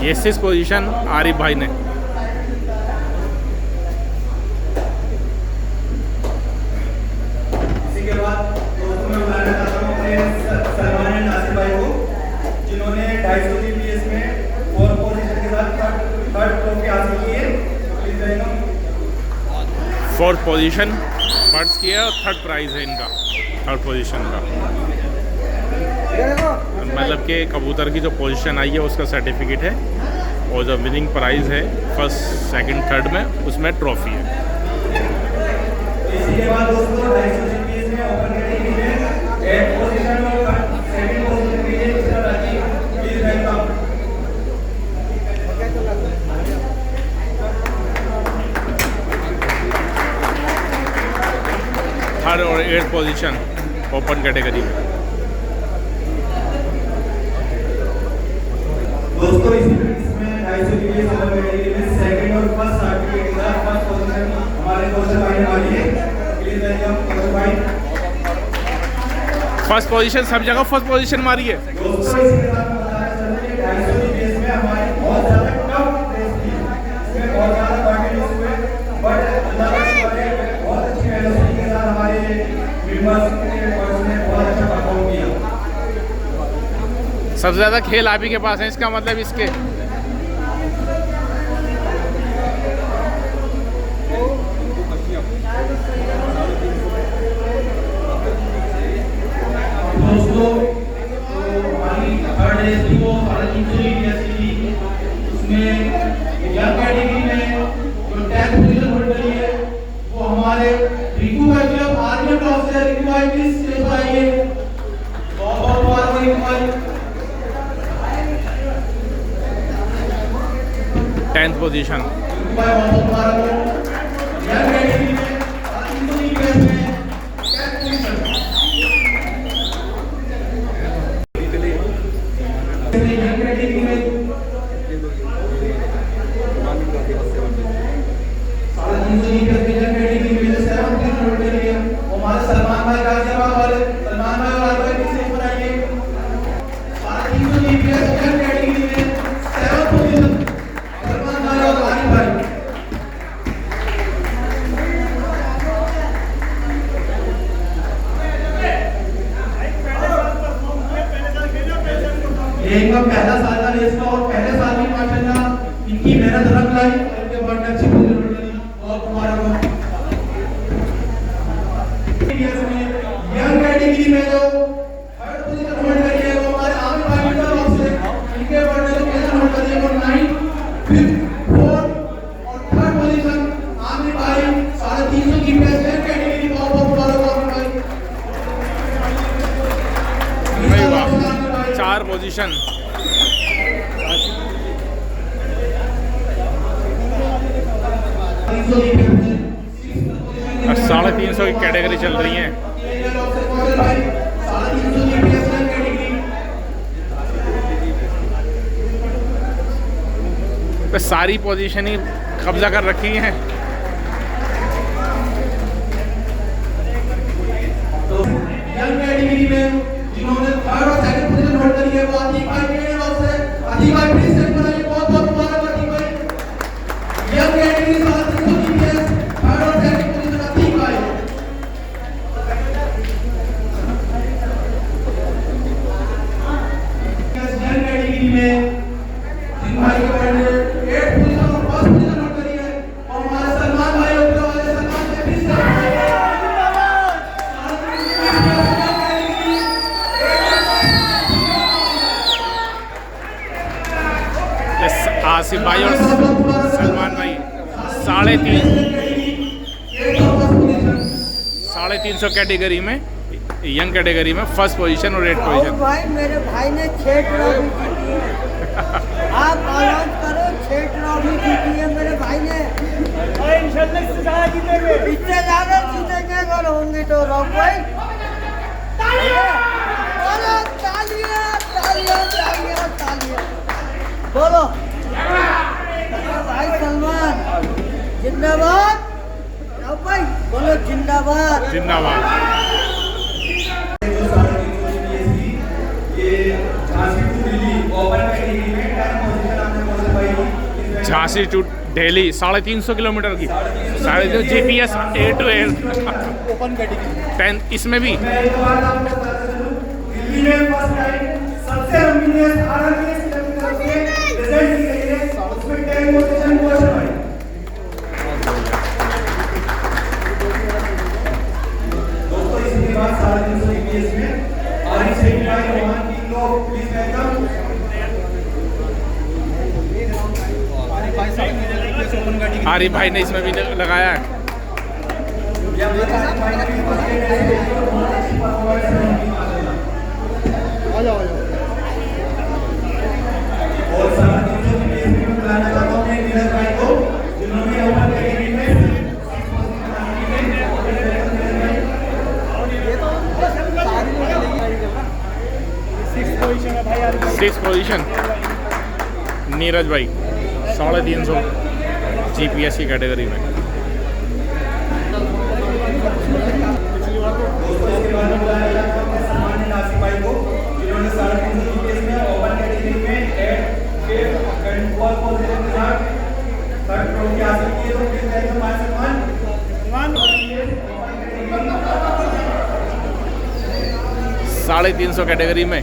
ये 6th पोजीशन आरिफ भाई ने। इसी के बाद दोस्तों मैं बुलाना चाहता हूँ अपने सलमान एंड आसिफ भाई को, जिन्होंने 250 GPS में 4 पोजीशन के साथ थर्ड ट्रॉफी हासिल की है। Please welcome. 4th position first किया और 3rd प्राइज़ है इनका, 3rd पोजीशन का। मतलब कि कबूतर की जो पोजीशन आई है उसका सर्टिफिकेट है और जो विनिंग प्राइज़ है 1st, 2nd, 3rd में उसमें ट्रॉफी है। इसी के बाद दोस्तों 250 GPS में ओपन कैटेगरी में 8 पोजीशन और 2nd पोजीशन के लिए mister Rajiv, please welcome. Third और 8th पोजीशन ओपन कैटेगरी में। दोस्तों इसमें 250 GPS ओपन कैटेगरी में 2nd और 1st सर्टिफिकेट के साथ 1st पोजीशन हमारे कौशल भाई ने वाली है। प्लीज वेलकम कौशल भाई। फर्स्ट पोजीशन सब जगह फर्स्ट पोजीशन मारी है। दोस्तों इसके साथ मैं बताना चाहता हूं कि 250 GPS में हमारी बहुत ज़्यादा टफ रेस थी, इसमें बहुत ज़्यादा कॉन्फिडेंस हुए, बट अल्लाह का शुक्र है बहुत अच्छी वेलोसिटी के साथ हमारे मेंबर्स ने बहुत अच्छा परफॉर्म किया। सबसे ज़्यादा खेल आप ही के पास है, इसका मतलब इसके दोस्तों तो हमारी थर्ड रेस थी वो 350 GPS की, उसमें यंग कैटेगरी में जो 10th पोजीशन होल्ड करी है वो हमारे रिकू भाई जो आर्मी टॉप से रिकू भाई प्लीज स्टेज पर आइए। बहुत बहुत मुबारक रिकू भाई। 10th position. रिकू भाई बहुत बहुत मुबारक हो। यंग कैटेगरी में 350 GPS में 10th पोजीशन। यंग कैटेगरी में 350 GPS की यंग कैटेगरी में जो 7th पोजीशन होल्ड करी है वो हमारे सलमान भाई गाजियाबाद वाले, सलमान भाई और भाई पीछे पर आइए। 350 GPS यंग कैटेगरी में 7th पोजीशन सलमान भाई और आरिफ भाई। ये इनका पहला साल का रेस था और पहले साल में माशाल्लाह इनकी मेहनत रंग लाई और इनके बड़े अच्छी पोजीशन होल्ड करी। बहुत मुबारक हो। यंग कैटेगरी में जो 3rd पोजीशन होल्ड करी है वो हमारे आमिर भाई की तरफ से, इनके बड़े जो पोजीशन होल्ड करी है वो 9th, 5th, 4th और 3rd पोजीशन आमिर भाई 350 GPS यंग कैटेगरी। बहुत बहुत मुबारक हो आमिर भाई। भाई वाह, 4 पोजीशन। अब 350 की कैटेगरी चल रही है। पे सारी पोजीशन ही कब्जा कर रखी हैं। यंग कैटेगरी में जिन्होंने 3rd और 2nd पोजीशन होल्ड करी है वो आतिक भाई के नाम से। आतिक भाई प्लीज स्टेज पर आइए। बहुत बहुत मुबारक आतिक भाई। यंग कैटेगरी 350 GPS 3rd और 2nd पोजीशन आतिक भाई। यंग कैटेगरी में जिन भाई के बड़े 8th पोजीशन और 1st पोजीशन होल्ड करी है और हमारे सलमान भाई ऊपर वाले सलमान भाई प्लीज स्टेज पर आइए। आसिफ भाई और सलमान भाई 350 कैटेगरी में, यंग कैटेगरी में 1st पोजीशन और 8th पोजीशन। भाई मेरे भाई ने 6 ट्रॉफी जीती है। आप अनाउंस करो 6 ट्रॉफी ट्रॉफी जीती है मेरे भाई ने। इंशाल्लाह इससे ज़्यादा जीतेंगे। इससे ज़्यादा जीतेंगे अगर होंगे तो रॉक भाई। बोलो तालियां तालियां तालियां तालियां बोलो। भाई सलमान जिंदाबाद। रॉक भाई बोलो जिंदाबाद जिंदाबाद। झांसी टू दिल्ली 350 किलोमीटर की 350 GPS A to A open category 10 इसमें भी दिल्ली में फर्स्ट टाइम सबसे रमीनियस आरआरपीएस की तरफ से रिजल्ट की गई है। उसमें 10 पोजीशन क्वेश्चन है। दोस्तों इसके बाद 350 जीपीएस में और इस सेमीफाइनल में वहां 3 लोग प्लीज वेलकम। आरिफ भाई ने इसमें भी लगाया है। और साथ ही जो भी मैं बुलाना चाहता हूं नीरज भाई को जिन्होंने ओपन कैटेगरी में सिक्स पोजीशन नीरज भाई 350 GPS की कैटेगरी में। साढ़े 350 कैटेगरी में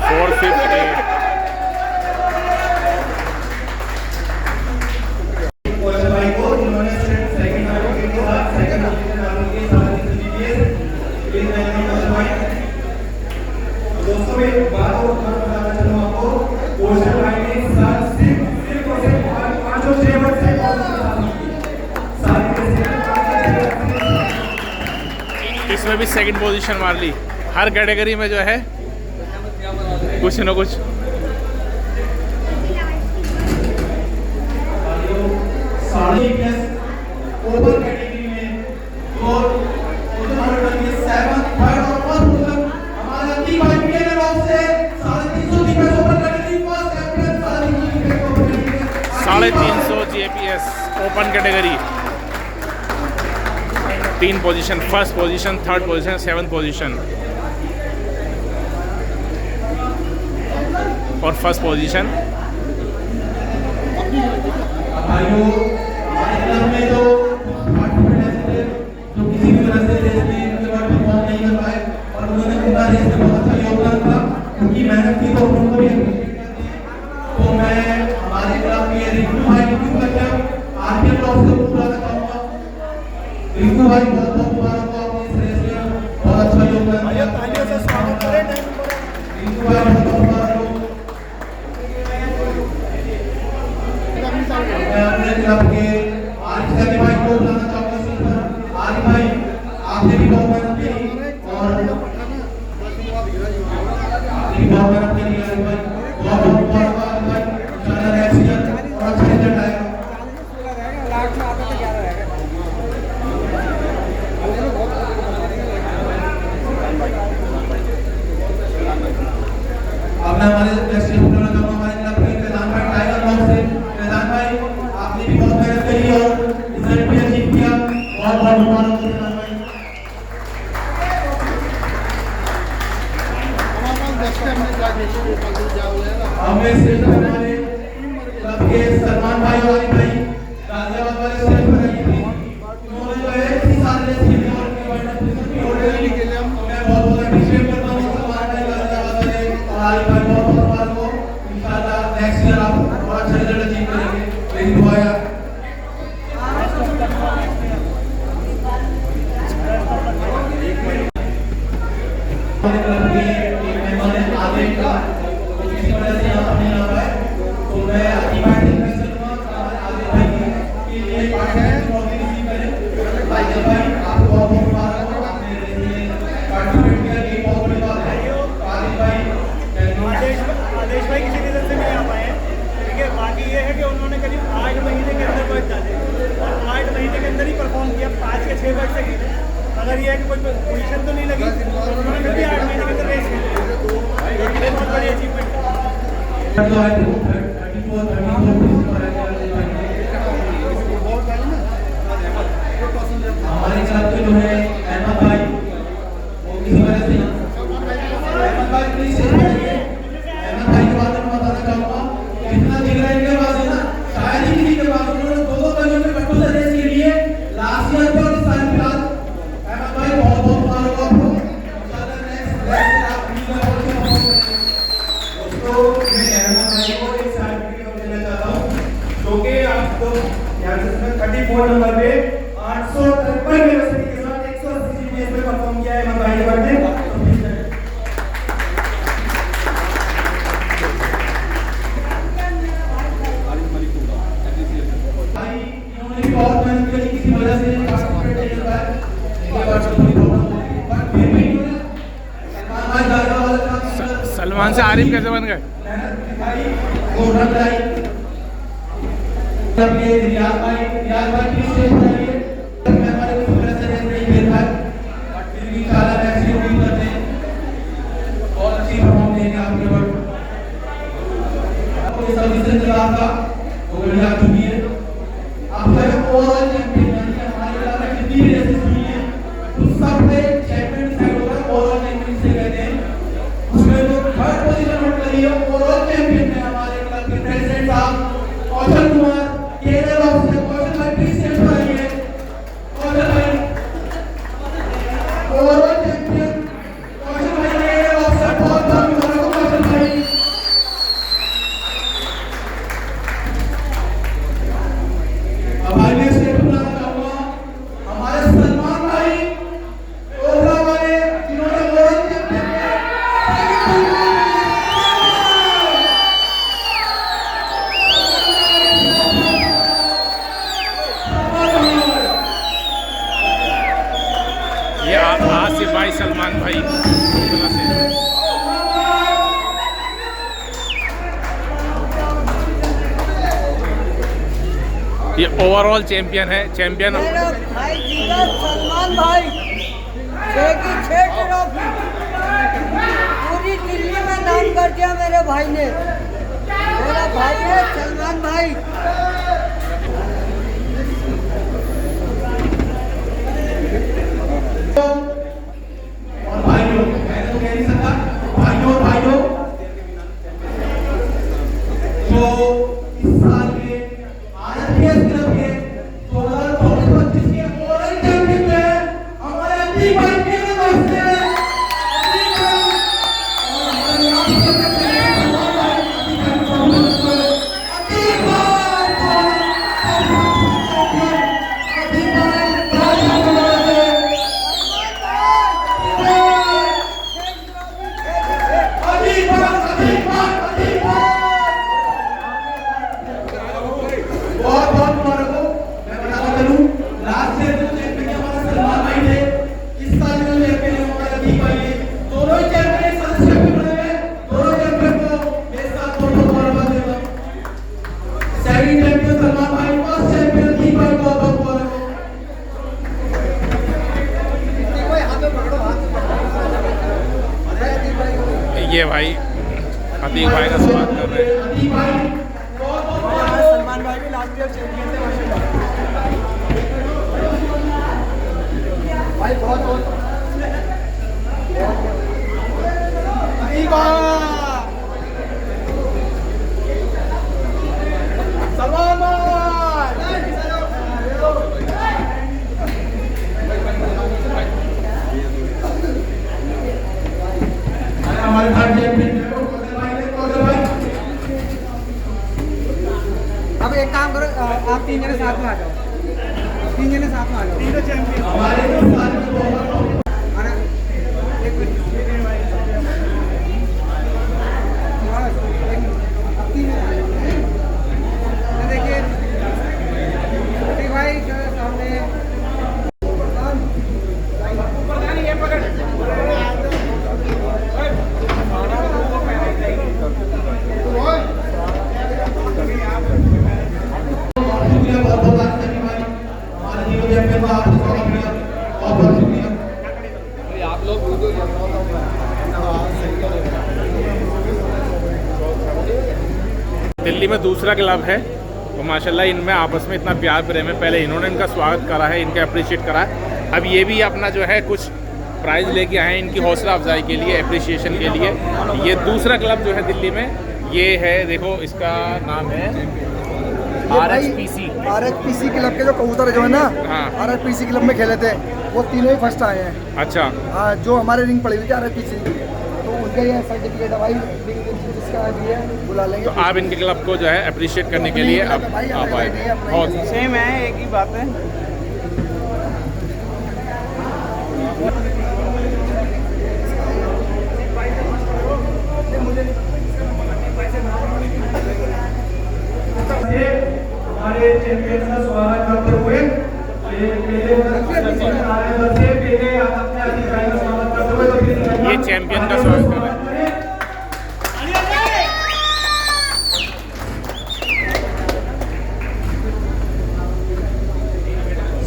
450 इसमें भी सेकंड पोजीशन मार ली। हर कैटेगरी में जो है कुछ न कुछ। ओपन कैटेगरी में और हमारे अतीक भाई पीएन रॉक से 350 GPS open category first champion 350 GPS open category 3 position, first position, third position, 7th position और फर्स्ट पोजीशन। भाइयों हमारे क्लब में जो किसी भी वजह से रेस में उनके बाद परफॉर्म नहीं कर पाए और उन्होंने पूरा रेस में बहुत अच्छा योगदान था, उनकी मेहनत की तो उनको भी तो मैं हमारे क्लब के रिंकू भाई आरपीएम ब्लॉक से पूरा चाहूँगा। रिंकू भाई बहुत बहुत मुबारक हो, आपने इस रेस में बहुत अच्छा योगदान दिया। रिंकू भाई बहुत बहुत मुबारक हो। मैं अपने क्लब के आरिफ भाई को बुलाना चाहूँगा इस पर। आरिफ भाई आपने भी बहुत मेहनत की और आपने भी बहुत मेहनत की आरिफ भाई, बहुत बहुत मुबारक आरिफ भाई। इंशाल्लाह नेक्स्ट ईयर और अच्छा रिजल्ट आएगा। अब मैं हमारे नेक्स्ट ईयर बुलाना चाहूँगा हमारे क्लब के फैजान भाई टाइगर ब्लॉक से। फैजान भाई आपने भी बहुत मेहनत करी और रिजल्ट भी अचीव किया, बहुत बहुत मुबारक हो फैजान भाई। हमें स्टेज पर हमारे क्लब के सलमान भाई और आरिफ भाई गाजियाबाद वाले स्टेज पर आई थी। उन्होंने जो है इतनी सारी रेस खेली और उनकी मेहनत की और मैं बहुत बहुत अप्रिशिएट करता हूँ सलमान भाई गाजियाबाद वाले और आरिफ भाई, बहुत बहुत मुबारक हो। इंशाल्लाह नेक्स्ट ईयर आप बहुत अच्छा रिजल्ट अचीव करेंगे। यही दुआ है। हमारे क्लब के एक मेंबर है आदिल का, तो किसी वजह से यहाँ नहीं आ पाए, तो मैं आदिल भाई से रिक्वेस्ट करूँगा आदिल भाई के लिए पार्टनर ट्रॉफी रिसीव करें। भाई आपको बहुत बहुत मुबारक हो, आपने जो है वो 34 हमारे क्लब के जो है अहमद भाई वो किसी वजह से अहमद भाई प्लीज अहमद भाई के बारे में बताना चाहूँगा कितना जिगरा इनके पास है ना, शायद ही किसी के पास उन्होंने 2 गलियों में पेट्रोल रेस के लिए लास्ट ईयर पर इस साल के बाद अहमद भाई बहुत बहुत मुबारक आपको इंशाल्लाह नेक्स्ट आप दोस्तों मैं अहमद भाई को एक सर्टिफिकेट देना चाहता हूँ जो कि आपको यहाँ से 34 नंबर पे 853 वेलोसिटी के साथ 180 जीपीएस पे परफॉर्म किया है अहमद भाई के बर्थडे। भाई इन्होंने बहुत मेहनत करी, किसी वजह से पार्टिसिपेट नहीं कर पाए, एक बार थोड़ी प्रॉब्लम हो गई, बट फिर भी इन्होंने सलमान भाई दादा वाला सलमान से आरिफ कैसे बन गए? मेहनत दिखाई और रन लाई। अपने रियाज भाई प्लीज स्टेज पर आइए। हमारे कुछ वजह से नहीं खेल पाए बट फिर भी इंशाल्लाह नेक्स्ट ईयर उम्मीद करते हैं बहुत अच्छी परफॉर्म देंगे आपके ऊपर। आपको इस सर्विस से चला था वो घड़ी आ चुकी है। आपका ओवरऑल चैंपियन यानी हमारे क्लब में जितनी भी रेसेस हुई हैं उस सब में चैंपियन डिसाइड होगा, ओवरऑल चैंपियन से कहते हैं। उसमें जो थर्ड पोजीशन होल्ड करी है ओवरऑल चैंपियन है हमारे क्लब के प्रेसिडेंट साहब कौशल कुमार केरल ऑफिसर। कौशल भाई प्लीज स्टेज पर आइए। कौशल भाई ओवरऑल चैंपियन कौशल भाई केरल ऑफिसर, बहुत बहुत मुबारक हो कौशल भाई। अब भाई मैं स्टेप बुलाना चाहूंगा हमारे सलमान भाई ओबरा वाले जिन्होंने ओवरऑल चैंपियन ये आसिफ भाई सलमान भाई ये ओवरऑल चैंपियन है। चैंपियन भाई जीता सलमान भाई 6 की 6 ट्रॉफी पूरी दिल्ली में नाम कर दिया मेरे भाई ने। मेरा भाई है सलमान भाई। और भाइयों मैं तो कह नहीं सकता भाइयों जो इस साल के आरपीएस क्लब के 2024-25 के ओवरऑल चैंपियन है हमारे अतीक भाई के दोस्त हैं। बहुत बहुत मुबारक हो। मैं बताता चलूं लास्ट ईयर जो चैंपियन हमारा सलमान भाई थे, इस साल जो चैंपियन हमारा अतीक भाई है। दोनों ही चैंपियन एक साथ चैंपियन बने हैं। दोनों चैंपियन को मेरे साथ बहुत बहुत मुबारकबाद देता हूं। सेकंड चैंपियन सलमान भाई, फर्स्ट चैंपियन अतीक भाई, बहुत बहुत मुबारक हो। ये भाई अतीक भाई का स्वागत कर रहे हैं। अतीक भाई सलमान भाई भी लास्ट ईयर चैंपियन थे भाई बहुत बहुत अतीक भाई सलमान हमारे थर्ड चैंपियन अब एक काम करो आप 3 जने साथ में आ जाओ। 3 जने साथ में आ जाओ। तीनों चैंपियन हमारे जो साथ में बहुत आना एक मिनट देखिए अतीक भाई सामने ये पकड़ शुक्रिया बहुत बहुत आसिफ भाई हमारे जीवन चैंपियन का आपको बहुत शुक्रिया बहुत बहुत शुक्रिया। दिल्ली में दूसरा क्लब है, तो माशाल्लाह इनमें आपस में इतना प्यार प्रेम है। पहले इन्होंने इनका स्वागत करा है, इनका अप्रिशिएट करा है, अब ये भी अपना जो है कुछ प्राइज़ लेके आए हैं इनकी हौसला अफजाई के लिए, अप्रिसिएशन के लिए। ये दूसरा क्लब जो है दिल्ली में, ये है, देखो इसका नाम है RHPC क्लब के जो कबूतर जो है ना, हाँ। RHPC क्लब में खेले थे, वो तीनों ही फर्स्ट आए हैं। अच्छा, हाँ, जो हमारे रिंग पड़ी हुई थी RHPC, तो उनका ये सर्टिफिकेट है भाई, जिसका भी है बुला लेंगे। तो आप इनके क्लब को जो है अप्रिशिएट करने के लिए अब आप आए। बहुत सेम है, एक ही बात है। हमारे चैंपियन का स्वागत करते हुए ये चैंपियन का स्वागत कर रहे हैं।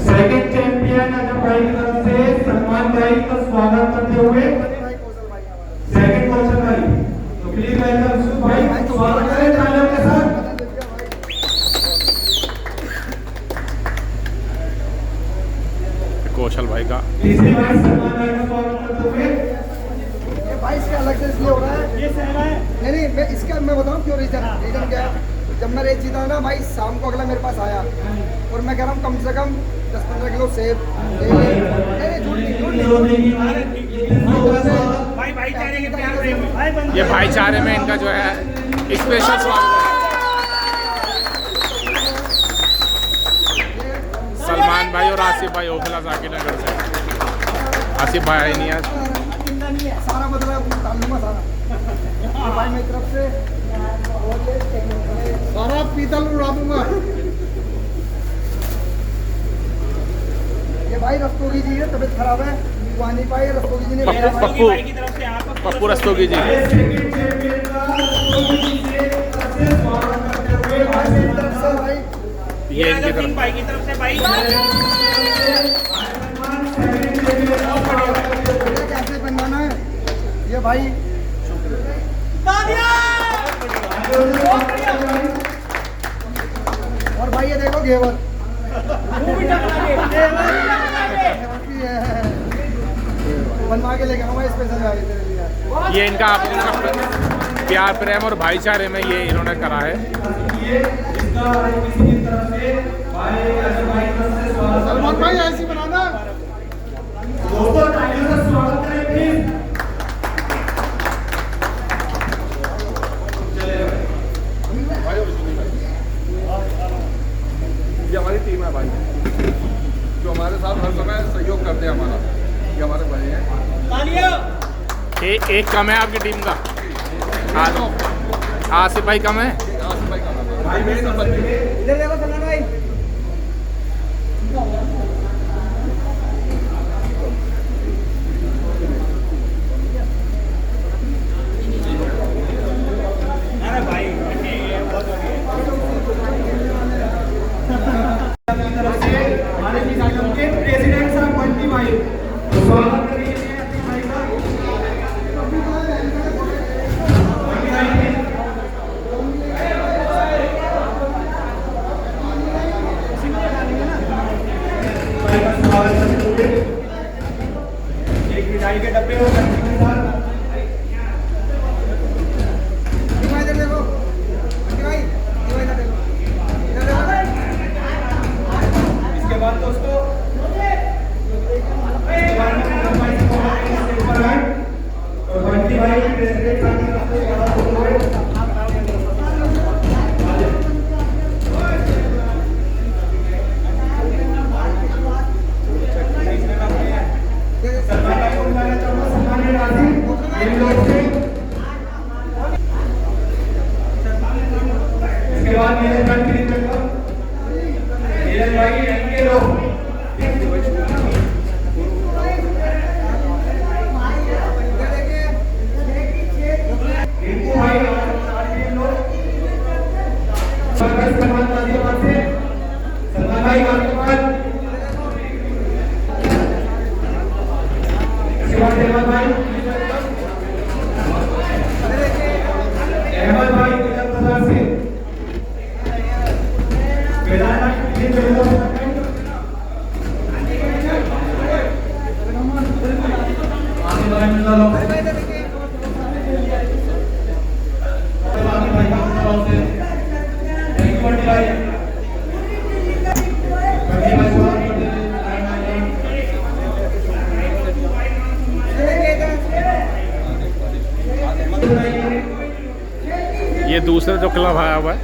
सेकंड चैंपियन अजय भाई की तरफ से सलमान भाई का स्वागत करते हुए सेकंड कौशल भाई, तो प्लीज वेलकम सुख भाई, स्वागत करें तालियों के साथ। कौशल भाई का तीसरी बार सलमान भाई का स्वागत करते हुए। ये भाई इसका अलग से इसलिए हो रहा है, ये सहरा है। नहीं, मैं इसका मैं बताऊं क्यों रीजन क्या है। जब मैं रेस जीता ना भाई, शाम को अगला मेरे पास आया और मैं कह रहा हूँ कम से कम 10-15 किलो सेब, ये भाईचारे में इनका जो है स्पेशल स्वागत है। सलमान भाई और आसिफ भाई ओखला जाकिर नगर से। आसिफ भाई आई नहीं आज, सारा मतलब डाल दूंगा सारा भाई मेरी तरफ से, सारा पीतल उड़ा दूंगा। ये भाई रस्तोगी जी है, तबीयत खराब है, वो आ नहीं पाए। रस्तोगी जी ने पप्पू रस्तोगी जी ये इनकी तरफ भाई की तरफ से भाई कैसे बनवाना है ये भाई। और भाई ये देखो घेवर बनवा के लेके आऊंगा स्पेशल गाड़ी तेरे लिए। ये इनका प्यार प्रेम और भाईचारे में ये इन्होंने करा है। सलमान भाई ऐसी बनाना दोस्तों, तालियों से स्वागत करें प्लीज। ये हमारी टीम है भाई, जो हमारे साथ हर समय सहयोग करते हैं हमारा, ये हमारे भाई हैं। एक कम है आपकी टीम का, आसिफ भाई कम है। आसिफ भाई का भाई मेरे नंबर इधर देखो सलमान भाई। प्रेसिडेंट साहब बंटी भाई, स्वागत करिए भाई का। एक मिठाई के डब्बे हो इधर देखो भाई, इधर देखो, इसके बाद दोस्तों और बंटी भाई प्रेसिडेंट साहब की तरफ से स्वागत करते हुए। इसके बाद मेरे भाई एनके लोग रिंकू भाई ये दूसरा जो क्लब आया हुआ है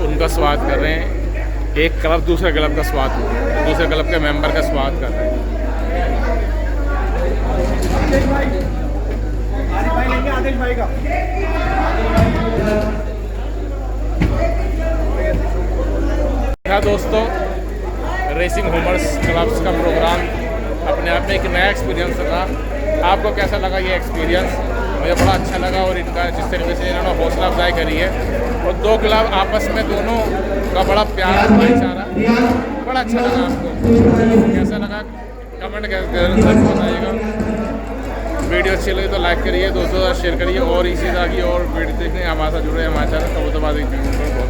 उनका स्वागत कर रहे हैं। एक क्लब दूसरे क्लब का स्वागत, दूसरे क्लब के मेंबर का स्वागत कर रहे हैं। आदिल भाई का हाँ दोस्तों, रेसिंग होमर्स क्लब्स का प्रोग्राम अपने आप में एक नया एक्सपीरियंस रहा। आपको कैसा लगा ये एक्सपीरियंस? मुझे बड़ा अच्छा लगा और इनका जिस तरीके से इन्होंने हौसला अफजाई करी है और दो क्लब आपस में दोनों का बड़ा प्यार भाईचारा, बड़ा अच्छा लगा। आपको कैसा लगा कमेंट करके बताइएगा। वीडियो अच्छी लगी तो लाइक करिए, दोस्तों शेयर करिए और इसी तरह की और वीडियो देखने हमारे साथ जुड़े हमारे चैनल कबूतरबाजी बहुत